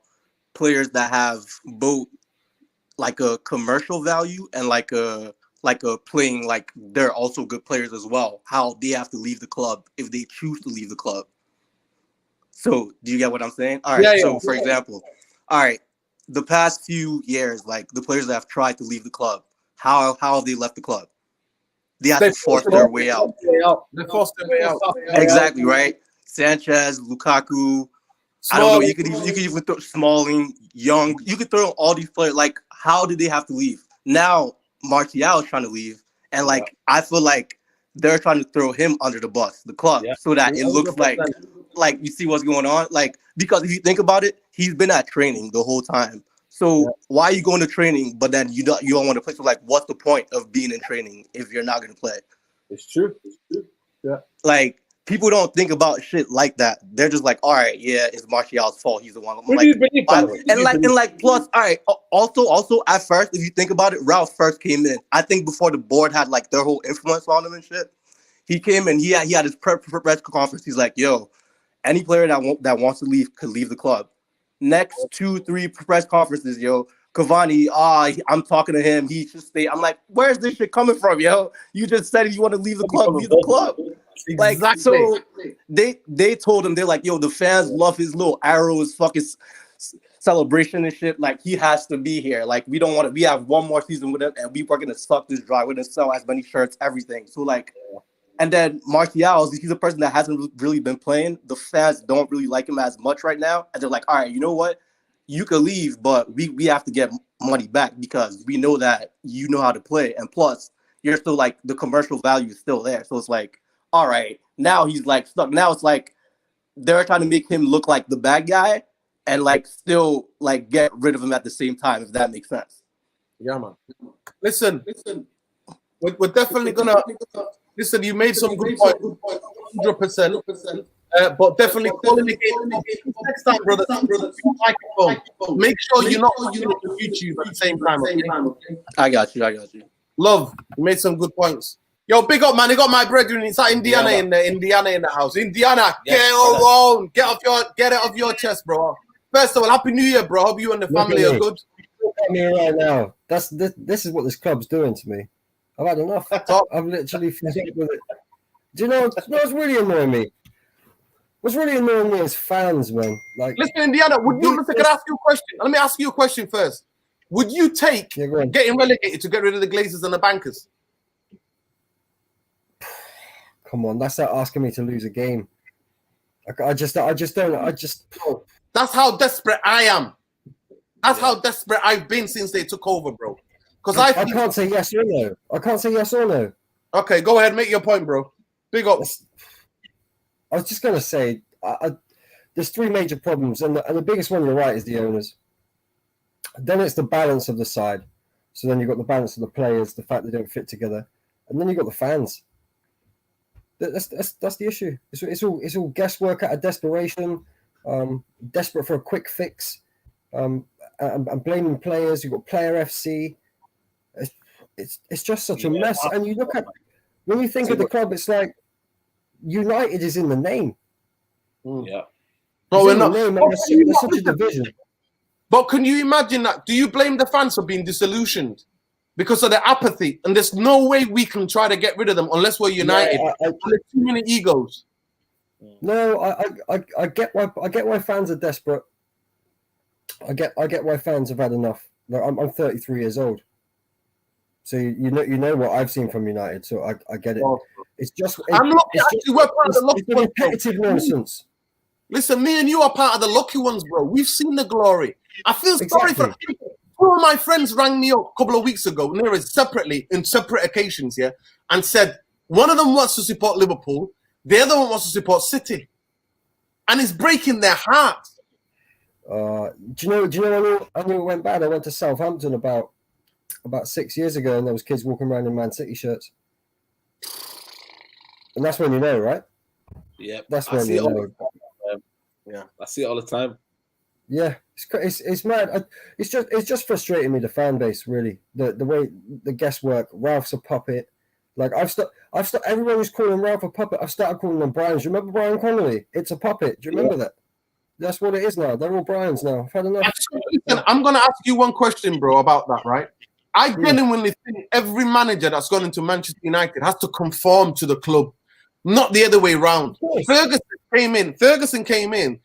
players that have both like a commercial value and like a playing, like they're also good players as well, how they have to leave the club if they choose to leave the club. So do you get what I'm saying? All right. For example, all right, the past few years, like the players that have tried to leave the club, how have they left the club? They have to force their way out. They forced their way out. Exactly, right? Sanchez, Lukaku, I don't know, you could even throw Smalling, Young, you could throw all these players. Like, how did they have to leave? Now, Martial is trying to leave, and like I feel like they're trying to throw him under the bus, the club, so that it looks like you see what's going on. Like, because if you think about it, he's been at training the whole time. So why are you going to training, but then you don't want to play? So like, what's the point of being in training if you're not going to play? It's true. Yeah. Like, people don't think about shit like that. They're just like, all right, yeah, it's Martial's fault. He's the one. Plus, all right. Also, at first, if you think about it, Ralph first came in. I think before the board had like their whole influence on him and shit. He came in. He had his press conference. He's like, yo, any player that wants to leave could leave the club. Next 2-3 press conferences, yo. Cavani, I'm talking to him. He should stay. I'm like, where's this shit coming from, yo? You just said you want to leave the club, leave the club. Like, so they told him, they're like, yo, the fans love his little arrows, fucking celebration and shit. Like, he has to be here. Like, we don't want to. We have one more season with him, and we are gonna suck this dry. We're gonna sell as many shirts, everything. So like, and then Martial, he's a person that hasn't really been playing. The fans don't really like him as much right now, and they're like, all right, you know what? You could leave, but we have to get money back because we know that you know how to play. And plus, you're still like, the commercial value is still there. So it's like, all right, now he's like stuck. Now it's like they're trying to make him look like the bad guy and like still like get rid of him at the same time, if that makes sense. Yeah, man. Listen, we're definitely gonna listen. You made some good points, 100%. But definitely calling the game next time, brother. Make sure you're not watching it on YouTube at the same time. Okay? I got you. Love, you made some good points. Yo, big up, man. You got my brethren. It's like Indiana in there. Indiana in the house. Indiana, get it off your chest, bro. First of all, Happy New Year, bro. Hope you and the family are good. Look at me right now. This is what this club's doing to me. I've had enough. I've literally finished with it. Do you know what's really annoying me? What's really annoying me is fans, man. Like, listen, Indiana, can I ask you a question? Let me ask you a question first. Would you take getting relegated to get rid of the Glazers and the bankers? Come on, that's not asking me to lose a game. I just don't. That's how desperate I am. That's how desperate I've been since they took over, bro. Because I can't say yes or no. I can't say yes or no. Okay, go ahead, make your point, bro. Big up. I was just going to say, there's three major problems, and the biggest one, you're right, is the owners. Then it's the balance of the side. So then you've got the balance of the players, the fact they don't fit together, and then you've got the fans. That's the issue. It's all guesswork out of desperation, desperate for a quick fix, and blaming players. You've got Player FC. It's just such a mess. And you look at, when you think of the club, it's like United is in the name. Yeah. But we're not. There's such a division. But can you imagine that? Do you blame the fans for being disillusioned because of their apathy? And there's no way we can try to get rid of them unless we're united. There's too many egos. No, I get why fans are desperate. I get why fans have had enough. Like, I'm 33 years old, so you know what I've seen from United. So I get it. It's just we're part of the lucky ones, repetitive nonsense. Listen, me and you are part of the lucky ones, bro. We've seen the glory. I feel sorry for people. Two of my friends rang me up a couple of weeks ago, separately, in separate occasions, and said one of them wants to support Liverpool, the other one wants to support City, and it's breaking their hearts. Do you know? I knew it went bad. I went to Southampton about 6 years ago, and there was kids walking around in Man City shirts, and that's when you know, right? Yeah, that's when you know. Yeah, I see it all the time. Yeah, it's mad. It's just frustrating me, the fan base, really. The way the guesswork. Ralph's a puppet. Like I've stopped. Everyone who's calling Ralph a puppet, I've started calling them Brian's. You remember Brian Connolly? It's a puppet. Do you remember that? That's what it is now. They're all Brian's now. I've had enough. Listen, I'm gonna ask you one question, bro, about that, right? I genuinely think every manager that's gone into Manchester United has to conform to the club, not the other way around. Ferguson came in.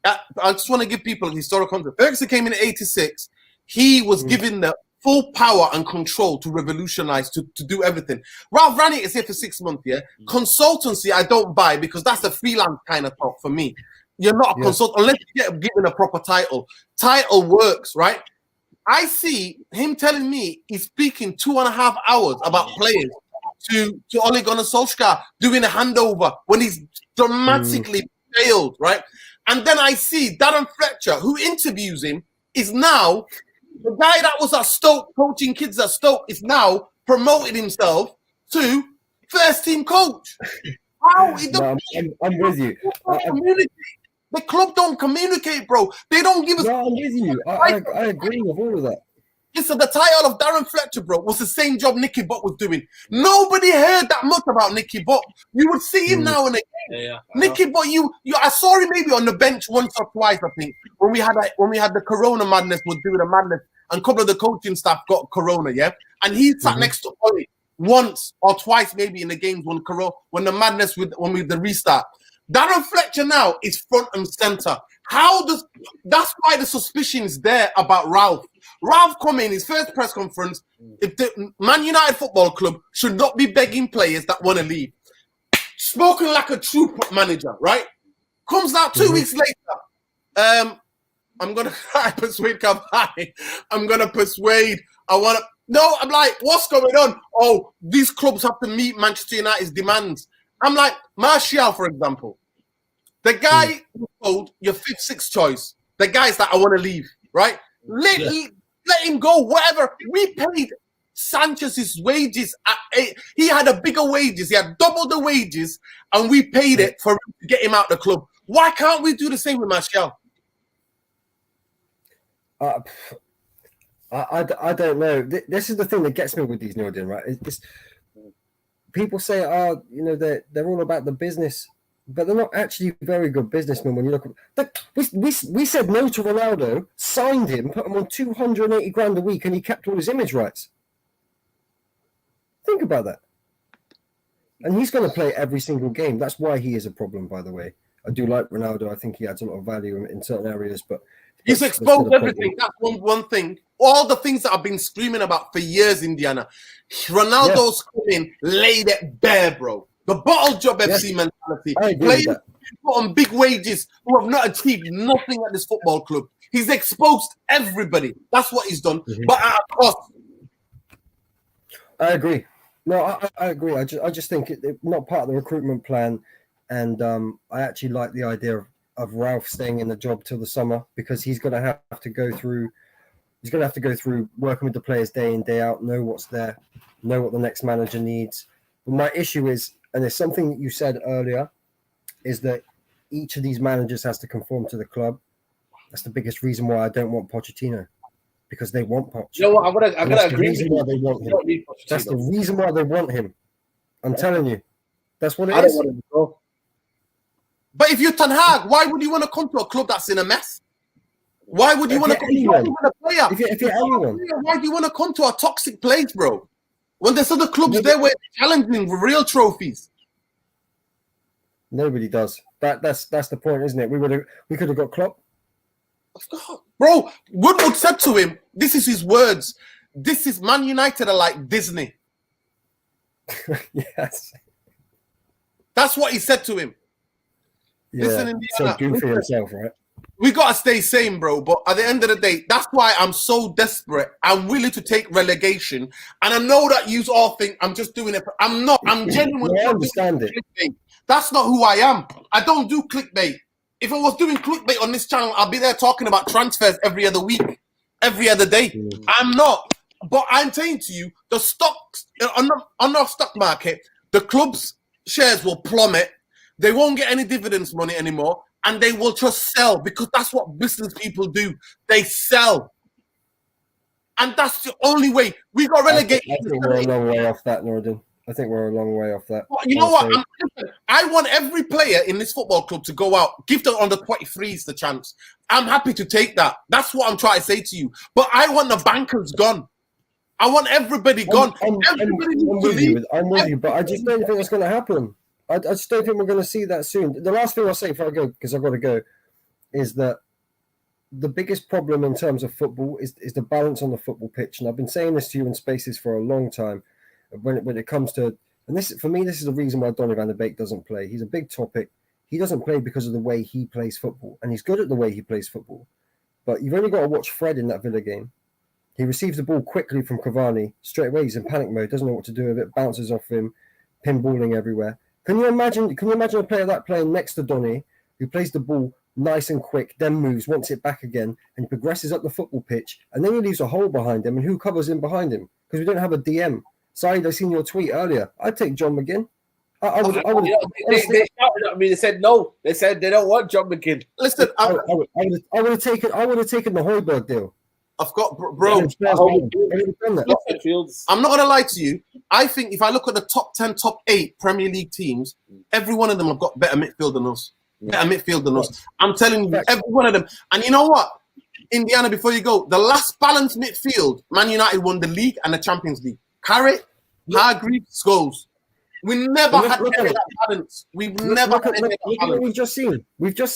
I just want to give people a historical context. Ferguson came in 86. He was given the full power and control to revolutionize, to do everything. Ralph Ranieri is here for 6 months, Consultancy, I don't buy because that's a freelance kind of talk for me. You're not a consultant unless you get given a proper title. Title works, right? I see him telling me he's speaking 2.5 hours about players to Ole Gunnar Solskjaer doing a handover when he's dramatically failed, right? And then I see Darren Fletcher, who interviews him, is now the guy that was at Stoke coaching kids at Stoke is now promoted himself to first team coach. How? I'm with you. The club don't communicate, bro. They don't give us. No, I'm with you. I agree with all of that. Listen, the title of Darren Fletcher, bro, was the same job Nicky Butt was doing. Nobody heard that much about Nicky Butt. You would see him now and again. Yeah. Nicky Butt, I saw him maybe on the bench once or twice, I think, when we had the Corona madness, was doing a madness, and a couple of the coaching staff got Corona, yeah, and he sat next to Ollie once or twice, maybe in the games when the madness with the restart. Darren Fletcher now is front and center. That's why the suspicion is there about Ralph. Ralph come in his first press conference. If the Man United Football Club should not be begging players that want to leave. Spoken like a true manager, right? Comes out 2 weeks later. I'm gonna persuade Cavani. I'm gonna persuade. I'm like, what's going on? Oh, these clubs have to meet Manchester United's demands. I'm like, Martial, for example. The guy who told your 5th, 6th choice, the guys that I want to leave, right? Let him go, whatever. We paid Sanchez's wages at 8. He had a bigger wages. He had double the wages, and we paid it for him to get him out the club. Why can't we do the same with Martial? I don't know. This is the thing that gets me with these Nordian, right? People say, they're all about the business, but they're not actually very good businessmen. When you look at we said no to Ronaldo, signed him, put him on 280 grand a week, and he kept all his image rights. Think about that. And he's going to play every single game. That's why he is a problem, by the way. I do like Ronaldo. I think he adds a lot of value in certain areas, but he's exposed everything. That's one thing. All the things that I've been screaming about for years, Indiana. Ronaldo's come in, laid it bare, bro. The bottle job FC mentality. Players put on big wages who have not achieved nothing at this football club. He's exposed everybody. That's what he's done. But at a cost. I agree. No, I agree. I just think it's not part of the recruitment plan. And I actually like the idea of Ralph staying in the job till the summer, because he's going to have to go through. He's going to have to go through working with the players day in, day out, know what's there, know what the next manager needs. But my issue is, and there's something that you said earlier, is that each of these managers has to conform to the club. That's the biggest reason why I don't want Pochettino, because they want Pochettino. You know what? I'm gonna agree with you. Why they want him. That's the reason why they want him. I'm telling you. That's what it I is. don't want him to go. But if you're Ten Hag, why would you want to come to a club that's in a mess? Why would you want to come to a player? If you're anyone. Why do you want to come to a toxic place, bro? When there's other clubs there where they're challenging for real trophies. Nobody does. That's the point, isn't it? We could have got Klopp. Bro, Woodward said to him, this is his words. This is Man United are like Disney. Yes. That's what he said to him. Yeah, Listen, Indiana, so goofy himself, right? We got to stay sane, bro. But at the end of the day, that's why I'm so desperate. I'm willing to take relegation. And I know that you all think I'm just doing it. I'm not. I'm genuinely. I understand it. Clickbait. That's not who I am. I don't do clickbait. If I was doing clickbait on this channel, I'll be there talking about transfers every other week, every other day. I'm not. But I'm saying to you, the stocks on the stock market, the club's shares will plummet. They won't get any dividends money anymore, and they will just sell, because that's what business people do. They sell. And that's the only way. We got relegated. I think we're a long way off that, Norden. I think we're a long way off that. You know what? I want every player in this football club to go out. Give the under 23s the chance. I'm happy to take that. That's what I'm trying to say to you. But I want the bankers gone. I want everybody gone. I'm with you, but I just don't think that's going to happen. I just don't think we're going to see that soon. The last thing I'll say before I go, because I've got to go, is that the biggest problem in terms of football is the balance on the football pitch. And I've been saying this to you in spaces for a long time. When it comes to, and this for me, this is the reason why Donny van de Beek doesn't play. He's a big topic. He doesn't play because of the way he plays football, and he's good at the way he plays football. But you've only got to watch Fred in that Villa game. He receives the ball quickly from Cavani. Straight away, he's in panic mode, doesn't know what to do with it, bounces off him, pinballing everywhere. Can you imagine a player that playing next to Donny, who plays the ball nice and quick, then moves, wants it back again, and he progresses up the football pitch, and then he leaves a hole behind him, and who covers in behind him? Because we don't have a DM. Saeed, I seen your tweet earlier. I'd take John McGinn. I would. They shouted at me. They said no. They said they don't want John McGinn. Listen, I would have taken the Højbjerg deal. I've got, bro. I'm not gonna lie to you. I think if I look at the top 10, top 8 Premier League teams, every one of them have got better midfield than us. Better midfield than us. I'm telling you, every one of them. And you know what? Indiana, before you go, the last balanced midfield, Man United won the league and the Champions League. Carrot, Hargreaves, Scholes. We never had any of that balance. We've never had any of that balance. We've just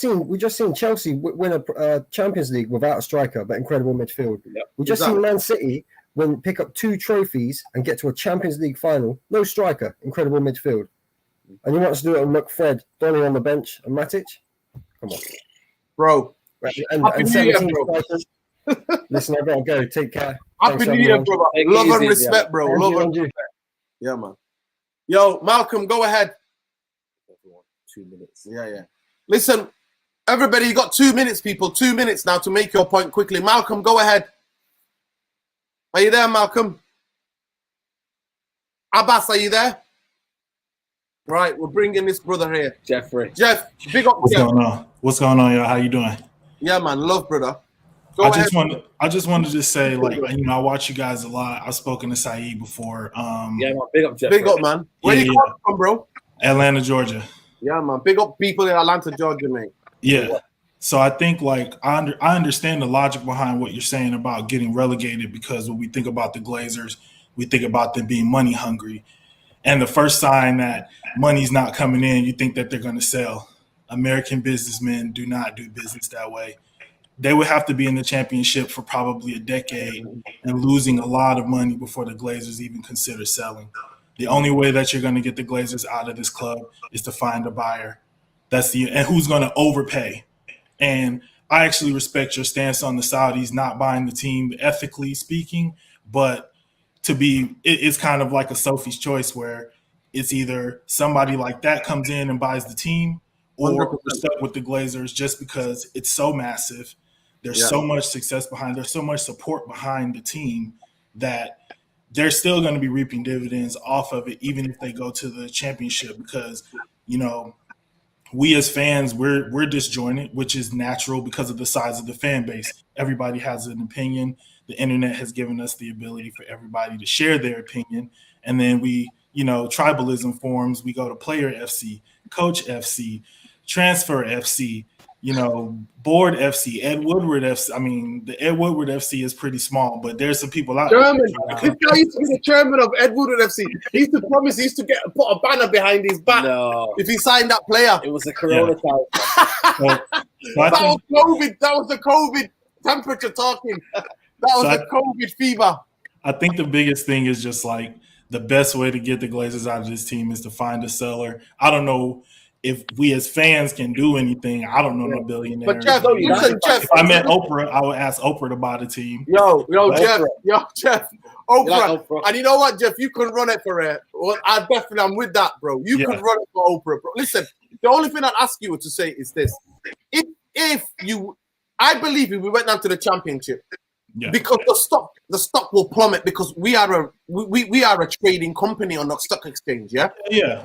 seen Chelsea win a Champions League without a striker, but incredible midfield. Yep, We've just seen Man City pick up 2 trophies and get to a Champions League final. No striker, incredible midfield. And you want us to do it on McFred, Donny on the bench, and Matic? Come on, bro. And 17 strikers. Listen, I gotta go. Take care. Happy New Year, brother. Love and respect, bro. Love and respect. Yeah, man. Yo, Malcolm, go ahead. 2 minutes. Yeah. Listen, everybody, you got 2 minutes, people. 2 minutes now to make your point quickly. Malcolm, go ahead. Are you there, Malcolm? Abbas, are you there? Right, we're bringing this brother here. Jeffrey. Jeff, big up. What's going on? What's going on, y'all? How you doing? Yeah, man. Love, brother. I just wanted to say, like, you know, I watch you guys a lot. I've spoken to Saeed before. Yeah, man. Big up, Jeff. Big up, man. Where you come from, bro? Atlanta, Georgia. Yeah, man. Big up people in Atlanta, Georgia, mate. Yeah. So I think, like, I understand the logic behind what you're saying about getting relegated, because when we think about the Glazers, we think about them being money hungry. And the first sign that money's not coming in, you think that they're going to sell. American businessmen do not do business that way. They would have to be in the championship for probably a decade and losing a lot of money before the Glazers even consider selling. The only way that you're going to get the Glazers out of this club is to find a buyer. And who's going to overpay. And I actually respect your stance on the Saudis not buying the team, ethically speaking, but it's kind of like a Sophie's choice, where it's either somebody like that comes in and buys the team, or we're stuck with the Glazers just because it's so massive. There's so much success behind, there's so much support behind the team that they're still going to be reaping dividends off of it, even if they go to the championship, because, you know, we as fans, we're disjointed, which is natural because of the size of the fan base. Everybody has an opinion. The internet has given us the ability for everybody to share their opinion. And then we, you know, tribalism forms. We go to Player FC, Coach FC, Transfer FC, you know, Board FC, Ed Woodward FC. I mean, the Ed Woodward FC is pretty small, but there's some people out there. This guy used to be the chairman of Ed Woodward FC. He used to promise he used to put a banner behind his back if he signed that player. It was a Corona time. That was the COVID temperature talking. That was the COVID fever. I think the biggest thing is just like the best way to get the Glazers out of this team is to find a seller. I don't know if we as fans can do anything. I don't know no billionaire. But Jeff, if I met Oprah, I would ask Oprah to buy the team. Jeff, Oprah. And you know what, Jeff? You can run it for her. Well, I'm with that, bro. You can run it for Oprah, bro. Listen, the only thing I'd ask you to say is this: I believe if we went down to the championship. Yeah. Because the stock will plummet, because we are a trading company on the stock exchange, yeah.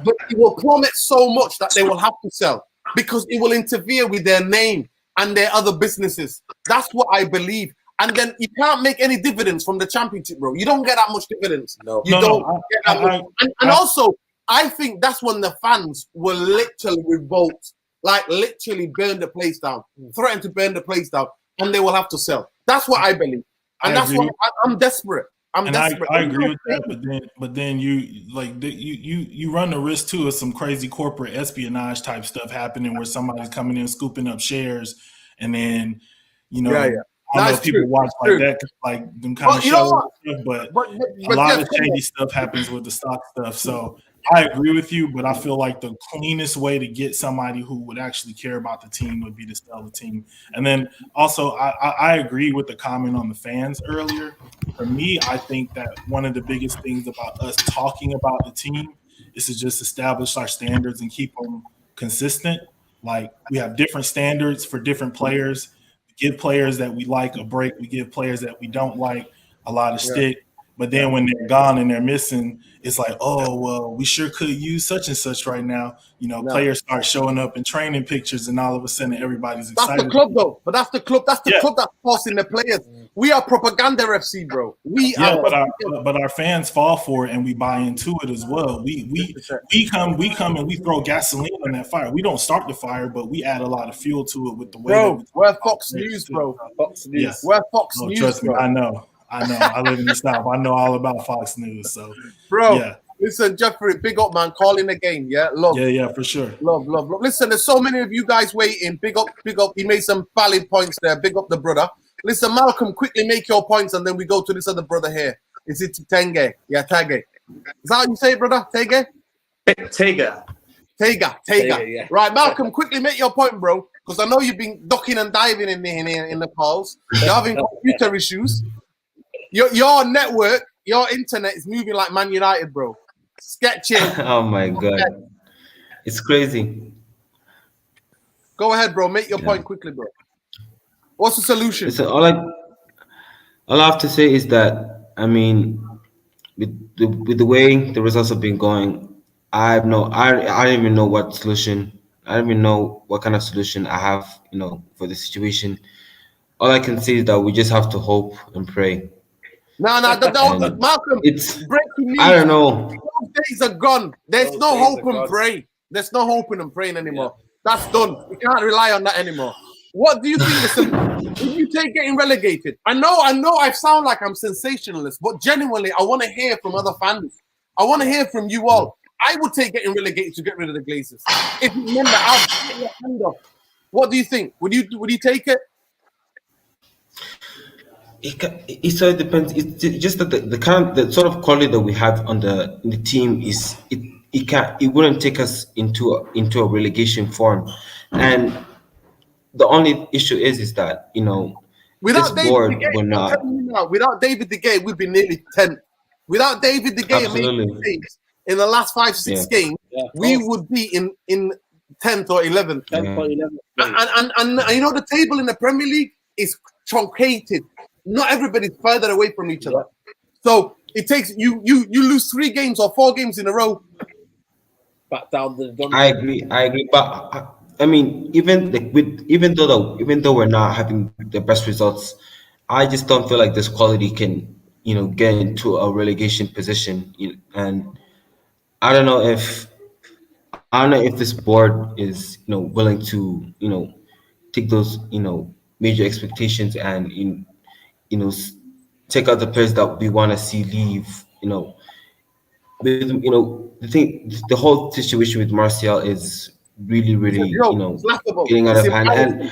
But it will plummet so much that they will have to sell, because it will interfere with their name and their other businesses. That's what I believe. And then you can't make any dividends from the championship, bro. You don't get that much dividends. And also, I think that's when the fans will literally revolt, like literally burn the place down, threaten to burn the place down, and they will have to sell. That's what I believe, and that's why I'm desperate. I agree with that, but then you run the risk too of some crazy corporate espionage type stuff happening, where somebody's coming in scooping up shares, and then I don't know if people watch like that, like them kind of shows, but a lot of shady stuff happens with the stock stuff. So I agree with you, but I feel like the cleanest way to get somebody who would actually care about the team would be to sell the team. And then also, I agree with the comment on the fans earlier. for me, I think that one of the biggest things about us talking about the team is to just establish our standards and keep them consistent. Like we have different standards for different players. We give players that we like a break. We give players that we don't like a lot of stick. But then when they're gone and they're missing, it's like, oh, well, we sure could use such and such right now. You know, players start showing up in training pictures, and all of a sudden everybody's excited. That's the club, though. But that's the club. That's the club that's forcing the players. We are propaganda FC, bro. But our fans fall for it, and we buy into it as well. We come and we throw gasoline on that fire. We don't start the fire, but we add a lot of fuel to it with the way. Bro, we're Fox News, bro. Fox News. Yeah. We're Fox News. Trust me, bro. I know. I live in the South. I know all about Fox News. So, bro, listen, Jeffrey, big up, man. Calling the game, love. Yeah, for sure. Love. Listen, there's so many of you guys waiting. Big up. He made some valid points there. Big up the brother. Listen, Malcolm, quickly make your points, and then we go to this other brother here. Is it Tenge? Yeah, Tage. Is that how you say it, brother? Tege? Tega. Yeah. Right, Malcolm, quickly make your point, bro, because I know you've been ducking and diving in the calls. You're having computer issues. Your network, your internet is moving like Man United, bro. Sketching. Oh my god, it's crazy. Go ahead, bro. Make your point quickly, bro. What's the solution? So all I have to say is that, I mean, with the way the results have been going, I don't even know what solution. I don't even know what kind of solution I have, for the situation. All I can say is that we just have to hope and pray. No, Malcolm. It's breaking news. I don't know. Those days are gone. There's no hope and pray. There's no hoping and praying anymore. Yeah. That's done. We can't rely on that anymore. What do you think? If you take getting relegated, I know. I sound like I'm sensationalist, but genuinely, I want to hear from other fans. I want to hear from you all. I would take getting relegated to get rid of the Glazers. If you remember, I'll put your hand up. What do you think? Would you take it? It depends. It's just that the sort of quality that we have in the team is it wouldn't take us into a relegation form, and the only issue is that without this board David will not. Without David De Gea, we'd be nearly 10th. Without David De Gea making mistakes in the last 5-6 games, we would be in 10th or 11th. 10th or 11th. And the table in the Premier League is truncated. Not everybody's further away from each other. So it takes you lose 3 games or 4 games in a row. Back down the I agree. But I mean, even though we're not having the best results, I just don't feel like this quality can get into a relegation position. And I don't know if this board is willing to take those major expectations and take out the players that we want to see leave. The whole situation with Martial is really getting out of hand, and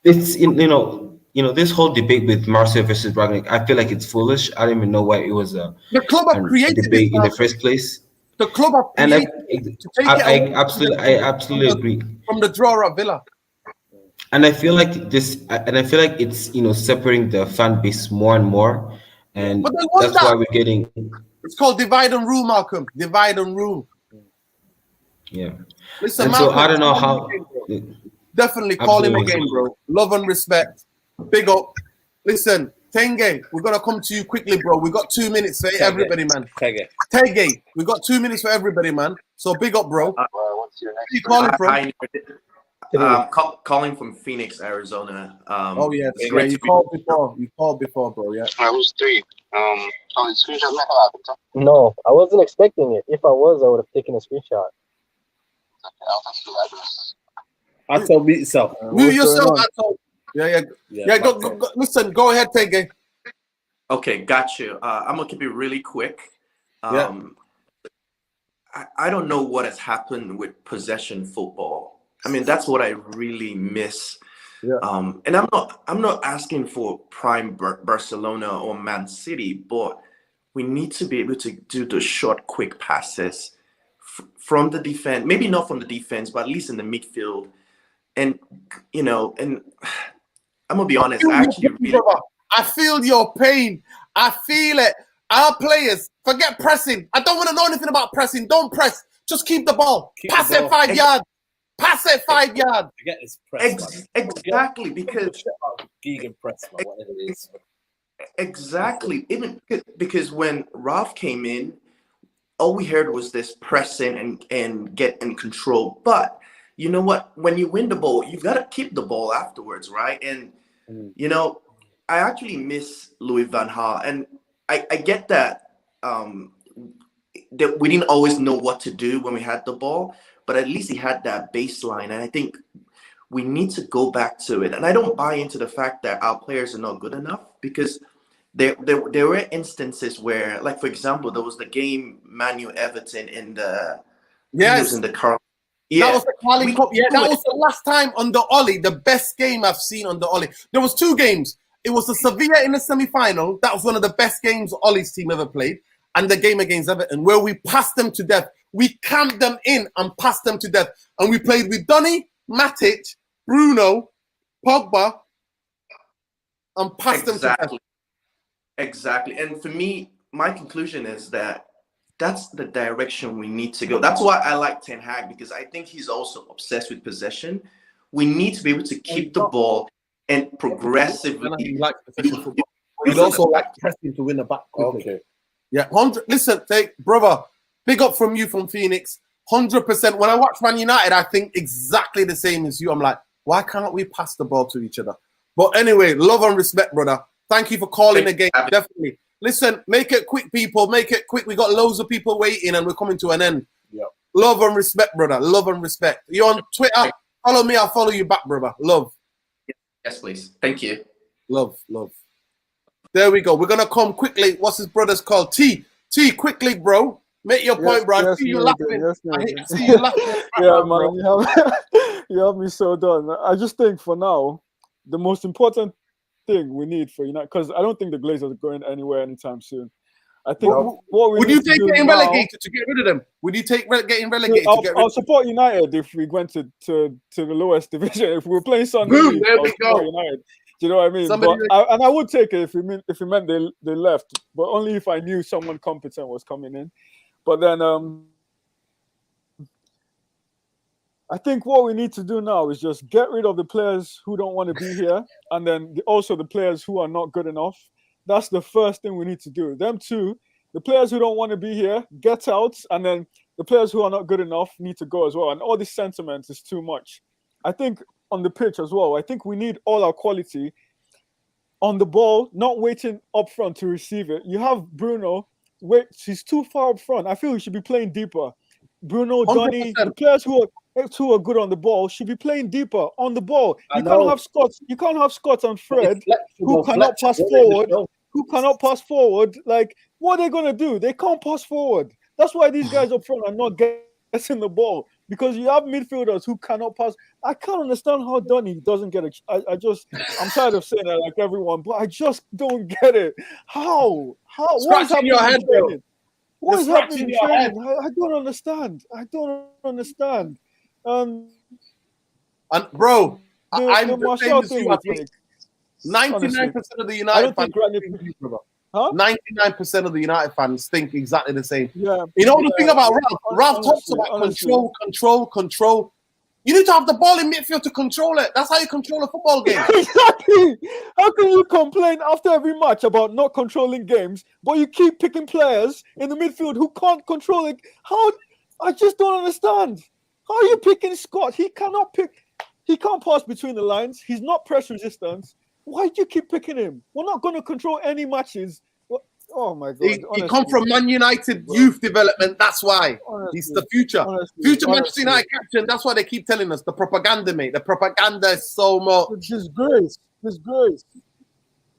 it's this whole debate with Martial versus Ragnick. I feel like it's foolish. I don't even know why it was the club have created debate in the first place. The club have created I absolutely agree. From the draw at Villa. And I feel like it's separating the fan base more and more, and that's why we're getting. It's called divide and rule, Malcolm. Divide and rule. Yeah. Listen, and Malcolm, so I don't know how. Definitely call him again, bro. Love and respect. Big up. Listen, Tenge, we're gonna come to you quickly, bro. We got 2 minutes for everybody, man. Tenge, we got 2 minutes for everybody, man. So big up, bro. What's your next? Where you calling from? Calling from Phoenix, Arizona. You called before. You called before, bro. Yeah. I was 3. Screenshot. No, I wasn't expecting it. If I was, I would have taken a screenshot. I told me yourself. Mute yourself. Go. Listen, go ahead, Tege. Okay, got you. I'm gonna keep it really quick. I don't know what has happened with possession football. I mean, that's what I really miss. Yeah. And I'm not asking for prime Barcelona or Man City, but we need to be able to do the short, quick passes from the defense. Maybe not from the defense, but at least in the midfield. And and I'm gonna be honest. I feel I feel it. Our players, forget pressing. I don't want to know anything about pressing. Don't press. Just keep the ball. Pass it 5 yards. Pass it 5 yards. Forget this press, Exactly, because Gegan press, man, whatever it is. Exactly. Even because when Ralph came in, all we heard was this pressing and get in control. But you know what? When you win the ball, you've got to keep the ball afterwards, right? And you know, I actually miss Louis van Gaal, and I get that that we didn't always know what to do when we had the ball, but at least he had that baseline, and I think we need to go back to it. And I don't buy into the fact that our players are not good enough, because there were instances where, like for example, there was the game Manu Everton in the Yes. he was in the car. That was the Carling Cup. Yeah, that was the last time on the Ollie, the best game I've seen on the Ollie. There was 2 games. It was the Sevilla in the semi-final. That was one of the best games Ollie's team ever played. And the game against Everton, where we passed them to death. We camped them in and passed them to death. And we played with Donny, Matic, Bruno, Pogba, and passed them to death. Exactly. And for me, my conclusion is that that's the direction we need to go. That's why I like Ten Hag, because I think he's also obsessed with possession. We need to be able to keep the ball and progressively. He likes possession football. He'd also like pressing to win the back quickly. Okay. Yeah, 100. Listen, brother, big up from you from Phoenix. 100%. When I watch Man United, I think exactly the same as you. I'm like, why can't we pass the ball to each other? But anyway, love and respect, brother. Thank you for calling again. Definitely. Listen, make it quick, people. Make it quick. We got loads of people waiting, and we're coming to an end. Yep. Love and respect, brother. Love and respect. You're on Twitter. Follow me. I'll follow you back, brother. Love. Yes, please. Thank you. Love. There we go. We're gonna come quickly. What's his brother's called? T, quickly, bro. Make your point, bro. I see you laughing. I see you laughing. Yeah, man. You have me so done. I just think for now, the most important thing we need for United, because I don't think the Glazers are going anywhere anytime soon. I think what we would need you to take do getting now, relegated to get rid of them? Would you take getting relegated to get rid I'll of them? support United if we went to the lowest division. If we were playing Sunday, Boom, there we go. United. Do you know what I mean? Somebody I would take it if it meant they left, but only if I knew someone competent was coming in. But then I think what we need to do now is just get rid of the players who don't want to be here, and then also the players who are not good enough. That's the first thing we need to do. Them two, the players who don't want to be here, get out, and then the players who are not good enough need to go as well. And all this sentiment is too much. I think on the pitch as well, I think we need all our quality on the ball, not waiting up front to receive it. You have Bruno, he's too far up front. I feel he should be playing deeper. Bruno, Donny, the players who are good on the ball should be playing deeper on the ball. You can't have Scott and Fred who cannot pass forward. Who cannot pass forward? Like, what are they gonna do? They can't pass forward. That's why these guys up front are not getting the ball, because you have midfielders who cannot pass. I can't understand how Donny doesn't get it. I'm tired of saying that like everyone, but I just don't get it. How? What is happening in training? What is happening in training? I don't understand. And bro, I'm the the same Martial as thing you. I with think Nick. 99% of the United fans. 99% of the United fans think exactly the same. Yeah. You know the thing about Ralph talks about control. You need to have the ball in midfield to control it. That's how you control a football game. Exactly. How can you complain after every match about not controlling games, but you keep picking players in the midfield who can't control it? How? I just don't understand. How are you picking Scott? He can't pass between the lines. He's not press resistant. Why do you keep picking him? We're not going to control any matches. Oh my God! He come from Man United youth development. That's why he's the future Manchester United captain. That's why they keep telling us the propaganda, mate. The propaganda is so much. Disgrace.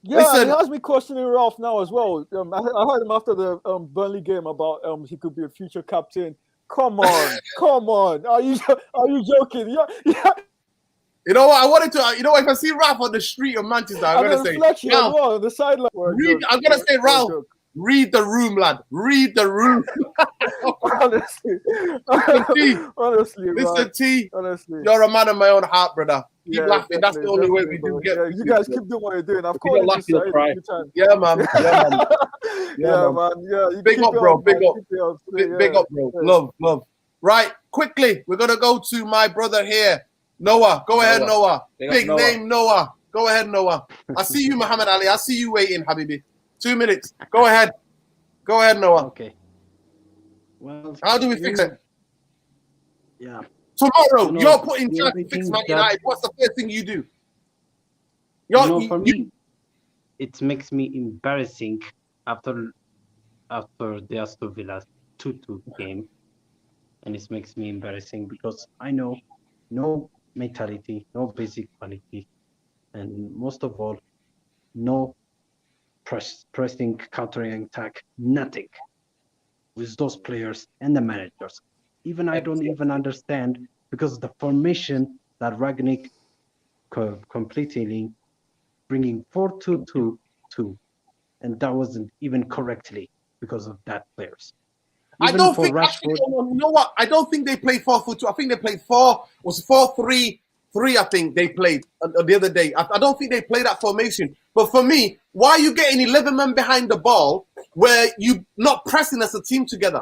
Yeah, and he has me questioning Ralph now as well. I heard him after the Burnley game about he could be a future captain. Come on. Are you joking? Yeah. You know what? I wanted to. You know, if I see Ralph on the street of Manchester, I'm gonna say, Ralph, the sideline. I'm gonna say, Ralph, read the room, lad. Read the room. Honestly, listen, T. Honestly, you're a man of my own heart, brother. Keep laughing. That's the only way we do get. Yeah, you guys keep doing what you're doing. I've If you called don't it laugh, just you'll a cry. few times. Yeah, man. Yeah, man. Yeah, man. Yeah, you Big keep up, it bro. up, Big man. up. Keep it up. Big Yeah. up, bro. Love. Right, quickly, we're gonna go to my brother here, Noah. Go ahead, Noah. Big name, Noah. Go ahead, Noah. I see you, Muhammad Ali. I see you waiting, Habibi. 2 minutes. Go ahead. Go ahead, Noah. Okay. Well, how do we fix it? Yeah. Tomorrow, You know, you're put in the charge only to fix thing Man that- United. What's the first thing you do? For me, it makes me embarrassing after the Aston Villa 2-2 game, and it makes me embarrassing because I know no mentality, no basic quality, and most of all, no pressing, countering attack, nothing with those players and the managers. Even I don't even understand because the formation that Ragnick completely bringing 4-2-2-2, and that wasn't even correctly because of that players. I Even don't for think Rashford, actually. You know what? I don't think they played 4-4-2. I think they played 4-3-3. I think they played the other day. I don't think they played that formation. But for me, why are you getting 11 men behind the ball where you not pressing as a team together?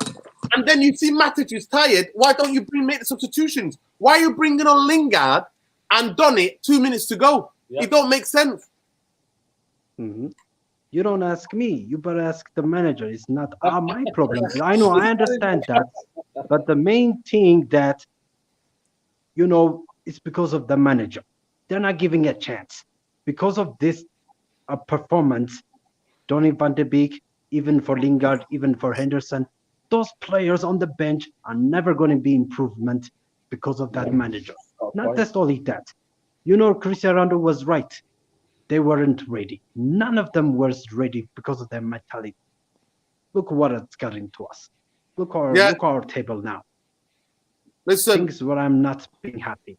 And then you see Matic is tired. Why don't you make the substitutions? Why are you bringing on Lingard and done it 2 minutes to go? It don't make sense. Mm-hmm. You don't ask me. You better ask the manager. It's not my problem. I know, I understand that. But the main thing that, it's because of the manager. They're not giving a chance. Because of this performance, Donny van de Beek, even for Lingard, even for Henderson, those players on the bench are never going to be improvement because of that manager. Not just only that. Cristiano Ronaldo was right. They weren't ready. None of them was ready because of their mentality. Look what it's gotten to us. Look our table now. Listen, things where I'm not being happy.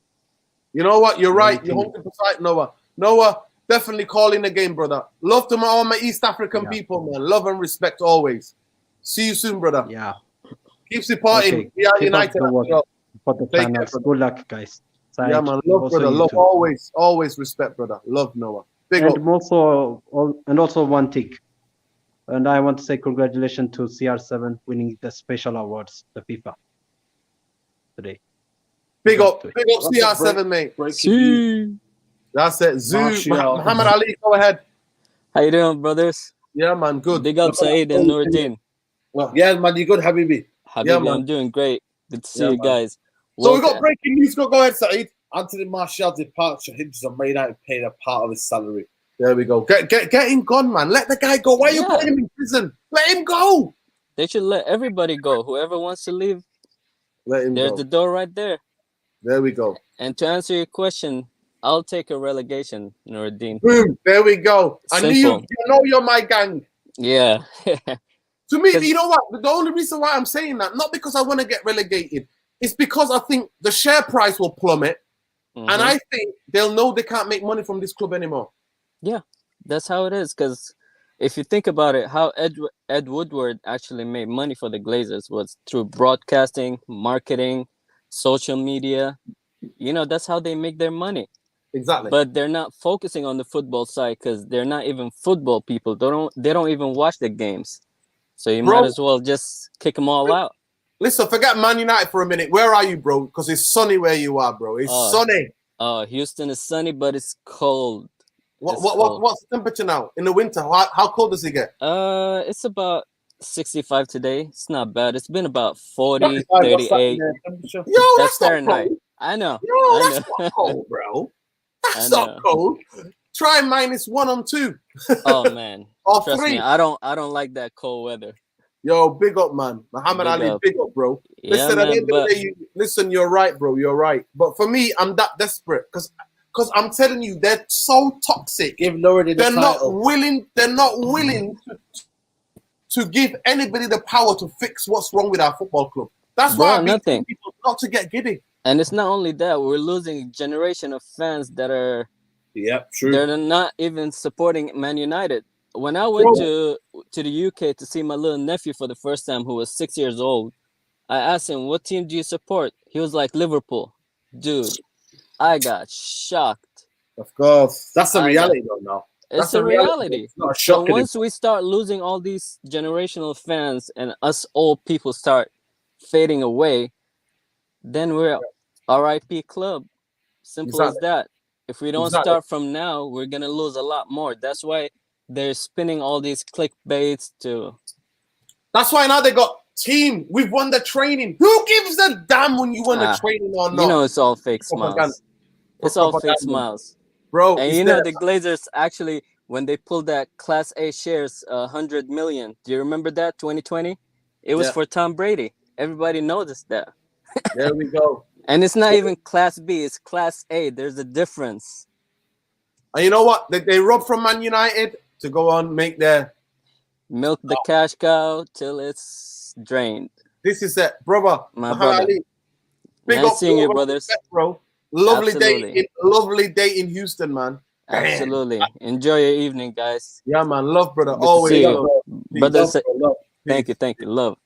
You know what? You're right. You're 100% Noah. Noah, definitely calling the game, brother. Love to all my East African people, man. Love and respect always. See you soon, brother. Yeah. Keep supporting. Okay. We are Keep up united. the work for the Take care, channels. brother. Good luck, guys. Yeah, man. Love, Also brother. you Love too. always respect, brother. Love Noah. Big up. And also one thing. And I want to say congratulations to CR7 winning the special awards, the FIFA today. Big up CR7, mate. That's it. Zoo. Muhammad Ali, go ahead. How you doing, brothers? Yeah, man. Good. Big up Saeed and Nuruddin. Well, yeah, man. You good, Habibi? Yeah, man. I'm doing great. Good to see Yeah, you man. guys. So we got breaking news. Go ahead, Saeed. Anthony Martial's departure hinges on Man United paying a part of his salary. There we go. Get him gone, man. Let the guy go. Why are you putting him in prison? Let him go. They should let everybody go. Whoever wants to leave, let him there's go. the door right there. There we go. And to answer your question, I'll take a relegation, Nuruddin. Boom. There we go. I knew you know you're my gang. Yeah. To me, you know what? The only reason why I'm saying that, not because I want to get relegated, it's because I think the share price will plummet. Mm-hmm. And I think they'll know they can't make money from this club anymore. Yeah, that's how it is. Because if you think about it, how Ed Woodward actually made money for the Glazers was through broadcasting, marketing, social media. That's how they make their money. Exactly. But they're not focusing on the football side because they're not even football people. They don't even watch the games. So you might as well just kick them all out. Listen, forget Man United for a minute. Where are you, bro? Because it's sunny where you are, bro. It's sunny. Houston is sunny, but it's cold. What's the temperature now? In the winter, how cold does it get? It's about 65 today. It's not bad. It's been about 40, 38. Yo, that's Fahrenheit. I know. Yo, that's not cold, bro. That's not cold. Try -1 on 2. Oh man. Or Trust 3. me, I don't like that cold weather. Yo, big up, man. Muhammad Ali, big up, bro. Yeah, listen, man, at the end of the day, listen, you're right, bro. You're right. But for me, I'm that desperate because I'm telling you, they're so toxic. They're not willing. They're not willing to give anybody the power to fix what's wrong with our football club. That's why I've been telling people not to get giddy. And it's not only that, we're losing a generation of fans that are true. They're not even supporting Man United. When I went to the UK to see my little nephew for the first time, who was 6 years old, I asked him, "What team do you support?" He was like, "Liverpool." Dude, I got shocked. Of course, that's a I reality though. Now It's that's a a reality. reality. It's not So shocking. once we start losing all these generational fans and us old people start fading away, then we're RIP club. Simple as Exactly. that. If we don't Exactly. start from now, we're gonna lose a lot more. That's why they're spinning all these clickbaits to. That's why now they got team. We've won the training. Who gives a damn when you won the training or not? You know, it's all fake Propaganda. smiles. It's all fake Propaganda. smiles, Bro. And It's you know, there. the Glazers actually, when they pulled that Class A shares, 100 million. Do you remember that 2020? It was Yeah. for Tom Brady. Everybody noticed that. There we go. And it's not even Class B; it's Class A. There's a difference. And you know what? They robbed from Man United to go on make their Milk the cash cow till it's drained. This is it, brother. My Muhammad brother. Ali. Big Nice up, seeing you, love and brothers. respect, bro. Lovely Absolutely. day in Houston, man. Absolutely. Enjoy your evening, guys. Yeah, man. Love, brother. Good to Always see love. you. Peace. Brothers, Love. thank Peace. you. Love.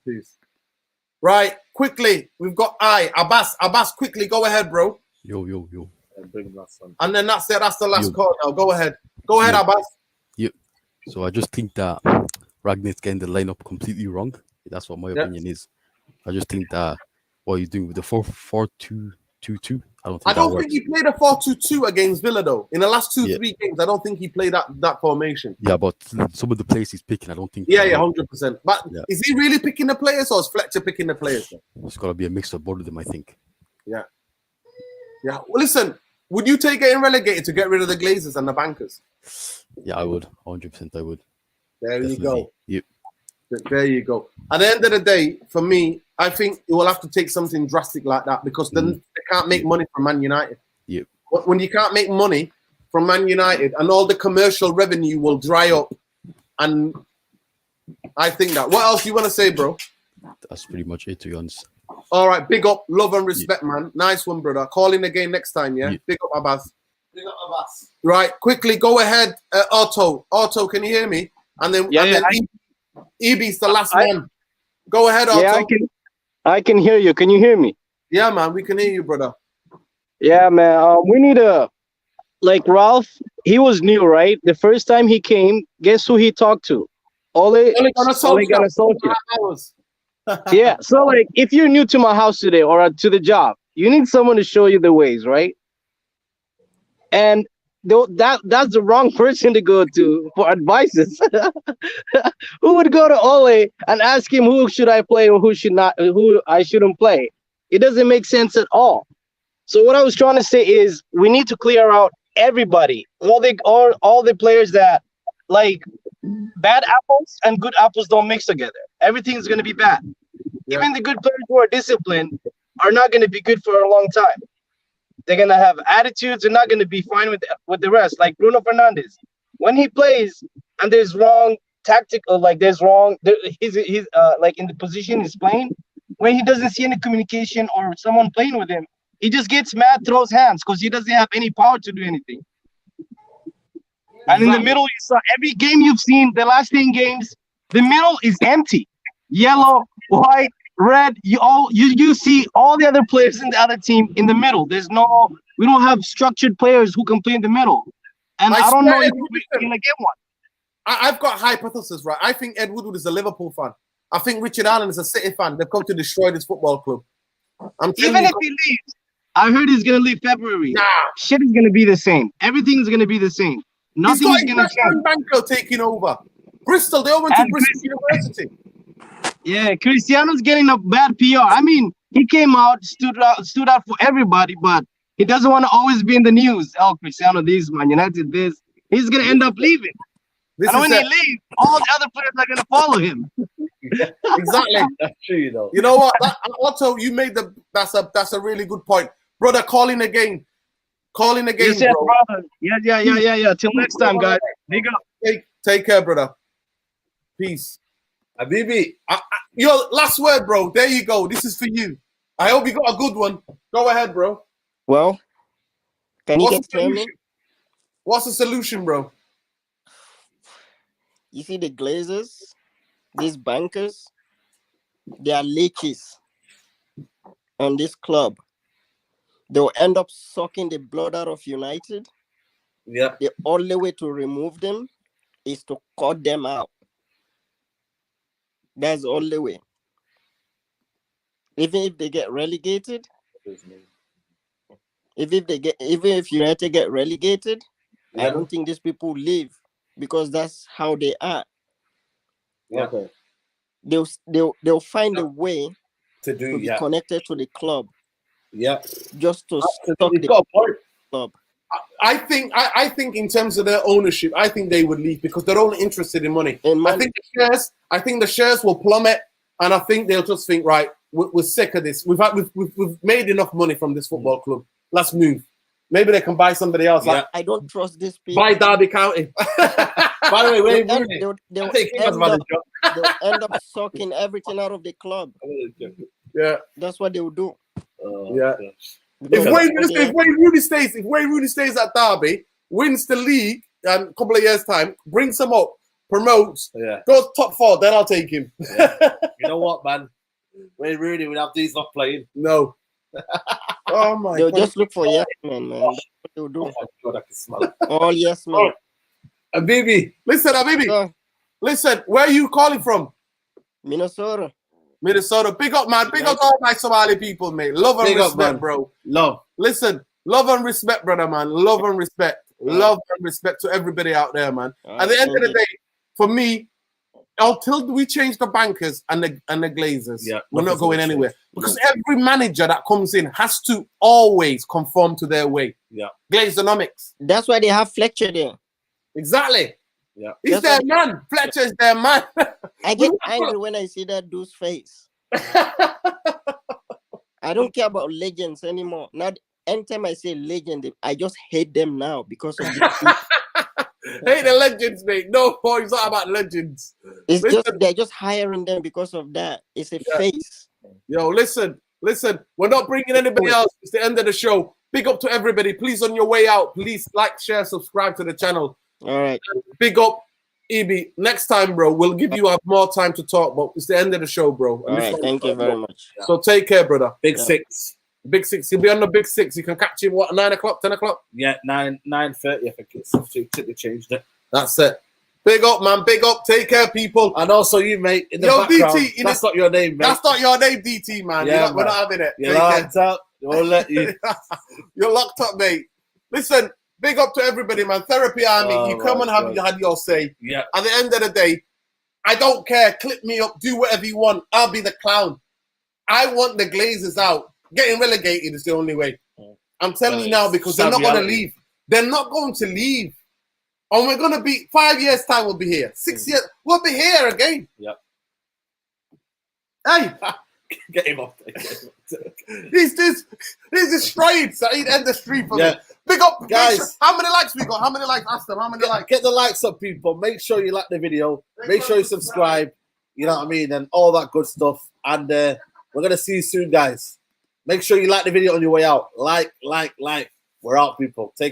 Peace. Right, quickly. We've got Abbas. Abbas, quickly, go ahead, bro. Yo. And then that's it. That's the last Yo. call now. Go ahead. Go ahead, Yo. Abbas. Yep. So I just think that Ragnar's getting the lineup completely wrong. That's what my opinion is. I just think that what he's doing with the 4-4-2-2-2, I don't think He played a 4-2-2 against Villa, though. In the last 3 games, I don't think he played that formation. Yeah, but some of the players he's picking, I don't think. Yeah, 100%. But Yeah. is he really picking the players, or is Fletcher picking the players? Though? It's got to be a mix of both of them, I think. Yeah. Well, listen, would you take getting relegated to get rid of the Glazers and the bankers? Yeah, I would. 100% I would. There Definitely. you go. Yep. There you go. At the end of the day, for me, I think it will have to take something drastic like that because then they can't make money from Man United. Yep. When you can't make money from Man United and all the commercial revenue will dry up, and I think that. What else you want to say, bro? That's pretty much it, to be honest. All right, big up, love and respect, man. Nice one, brother. Call in again next time, yeah? Big up, Abbas. Big up, Abbas. Right, quickly, go ahead, Otto. Otto, can you hear me? And then, Ebi's the last man. Go ahead, Otto. Yeah, I can hear you. Can you hear me? Yeah, man, we can hear you, brother. Yeah, man. We need Ralph. He was new, right? The first time he came, guess who he talked to? Ole Gunnar Solskjaer. Yeah. So if you're new to my house today or to the job, you need someone to show you the ways, right? And that's the wrong person to go to for advices. Who would go to Ole and ask him who should I play or who I shouldn't play? It doesn't make sense at all. So what I was trying to say is we need to clear out everybody, all the players that bad apples and good apples don't mix together. Everything's going to be bad. Yeah. Even the good players who are disciplined are not going to be good for a long time. They're going to have attitudes. They're not going to be fine with the rest. Like Bruno Fernandes, when he plays and there's wrong tactical, he's in the position he's playing, when he doesn't see any communication or someone playing with him, he just gets mad, throws hands because he doesn't have any power to do anything. And in the middle, you saw every game you've seen, the last 10 games, the middle is empty. Yellow, white, red, you see all the other players in the other team in the middle. We don't have structured players who can play in the middle. And I don't know if we're going to get one. I've got a hypothesis, right? I think Ed Woodward is a Liverpool fan. I think Richard Allen is a City fan. They've come to destroy this football club. Even if he leaves, I heard he's going to leave February. Nah. Shit is going to be the same. Everything's going to be the same. Nothing is going to change. Banco taking over. Bristol, they all went to Bristol University. Yeah, Cristiano's getting a bad PR. I mean, he came out, stood out for everybody, but he doesn't want to always be in the news. Oh, Cristiano this, Man United this. He's going to end up leaving. And when he leaves, all the other players are going to follow him. Yeah, exactly. That's true, you know. You know what? Otto, you made that's a really good point. Brother, call in again. Call in again, yes, bro. Brother. Yeah. Till next time, guys. Big up. Take care, brother. Peace. Habibi, your last word, bro. There you go. This is for you. I hope you got a good one. Go ahead, bro. Well, can you get hear me? What's the solution, bro? You see the Glazers, these bankers, they are leeches on this club. they'll end up sucking the blood out of United. Yeah. The only way to remove them is to cut them out. That's the only way. Even if they get relegated, even if United get relegated, I don't think these people leave because that's how they are. Yeah. Okay. They'll find a way to be connected to the club. Yeah. Just to stock You've the got a point. club. I think in terms of their ownership, I think they would leave because they're only interested in money. I think the shares will plummet, and I think they'll just think, right, we're sick of this. We've made enough money from this football club. Let's move. Maybe they can buy somebody else. Yeah. I don't trust these people. Buy Derby County. By the way, they'll end up sucking everything out of the club. Yeah, that's what they will do. Yeah. If Wayne Rooney stays at Derby, wins the league in a couple of years' time, brings them up, promotes, goes top 4, then I'll take him. Yeah. You know what, man? Wayne Rooney would have these not playing. No. Oh my! They'll just look for yes men, man. That's what they'll do. Oh my God, I can smell it. All yes men. Abibi, listen, Abibi. Listen, where are you calling from? Minnesota. Minnesota. Big up, man. Big up all my Somali people, mate. Love and respect, bro. Love. Listen, love and respect, brother, man. Love and respect. Love and respect to everybody out there, man. At the end of the day, for me, until we change the bankers and the Glazers, we're not going anywhere. Because every manager that comes in has to always conform to their way. Yeah. Glazonomics. That's why they have Fletcher there. Exactly. Yeah. He's their man. Fletcher is their man. I get angry when I see that dude's face. I don't care about legends anymore. Now, anytime I say legend, I just hate them now because of this. Hate the legends, mate. No, boy, it's not about legends. It's just they're just hiring them because of that. It's a face. Yo, listen. We're not bringing anybody else. It's the end of the show. Big up to everybody. Please, on your way out, please like, share, subscribe to the channel. All right. Big up, EB. Next time, bro, we'll give you more time to talk, but it's the end of the show, bro. All right. Thank you very much. So take care, brother. Big six. Big six. You'll be on the big six. You can catch him, 9 o'clock, 10 o'clock? Yeah, 9:30, I think it's. They changed it. That's it. Big up, man. Big up. Take care, people. And also you, mate, in the Yo, background. DT, That's not your name, mate. That's not your name, DT, man. Yeah, We're not having it. You're Take locked care. up. We'll let you. You're locked up, mate. Listen, big up to everybody, man. Therapy Army. You come and have your say. Yeah. At the end of the day, I don't care. Clip me up. Do whatever you want. I'll be the clown. I want the Glazers out. Getting relegated is the only way. I'm telling you now because they're not going to leave. They're not going to leave. And we're going to be 5 years' time. We'll be here. 6 years. We'll be here again. Yep. Hey. Get him off. He's destroyed. So he'd end the stream for me. Big up, guys. How many likes we got? How many likes? Ask them. How many likes? Get the likes up, people. Make sure you like the video. Make sure you subscribe. You know what I mean? And all that good stuff. And we're going to see you soon, guys. Make sure you like the video on your way out. Like. We're out, people. Take care.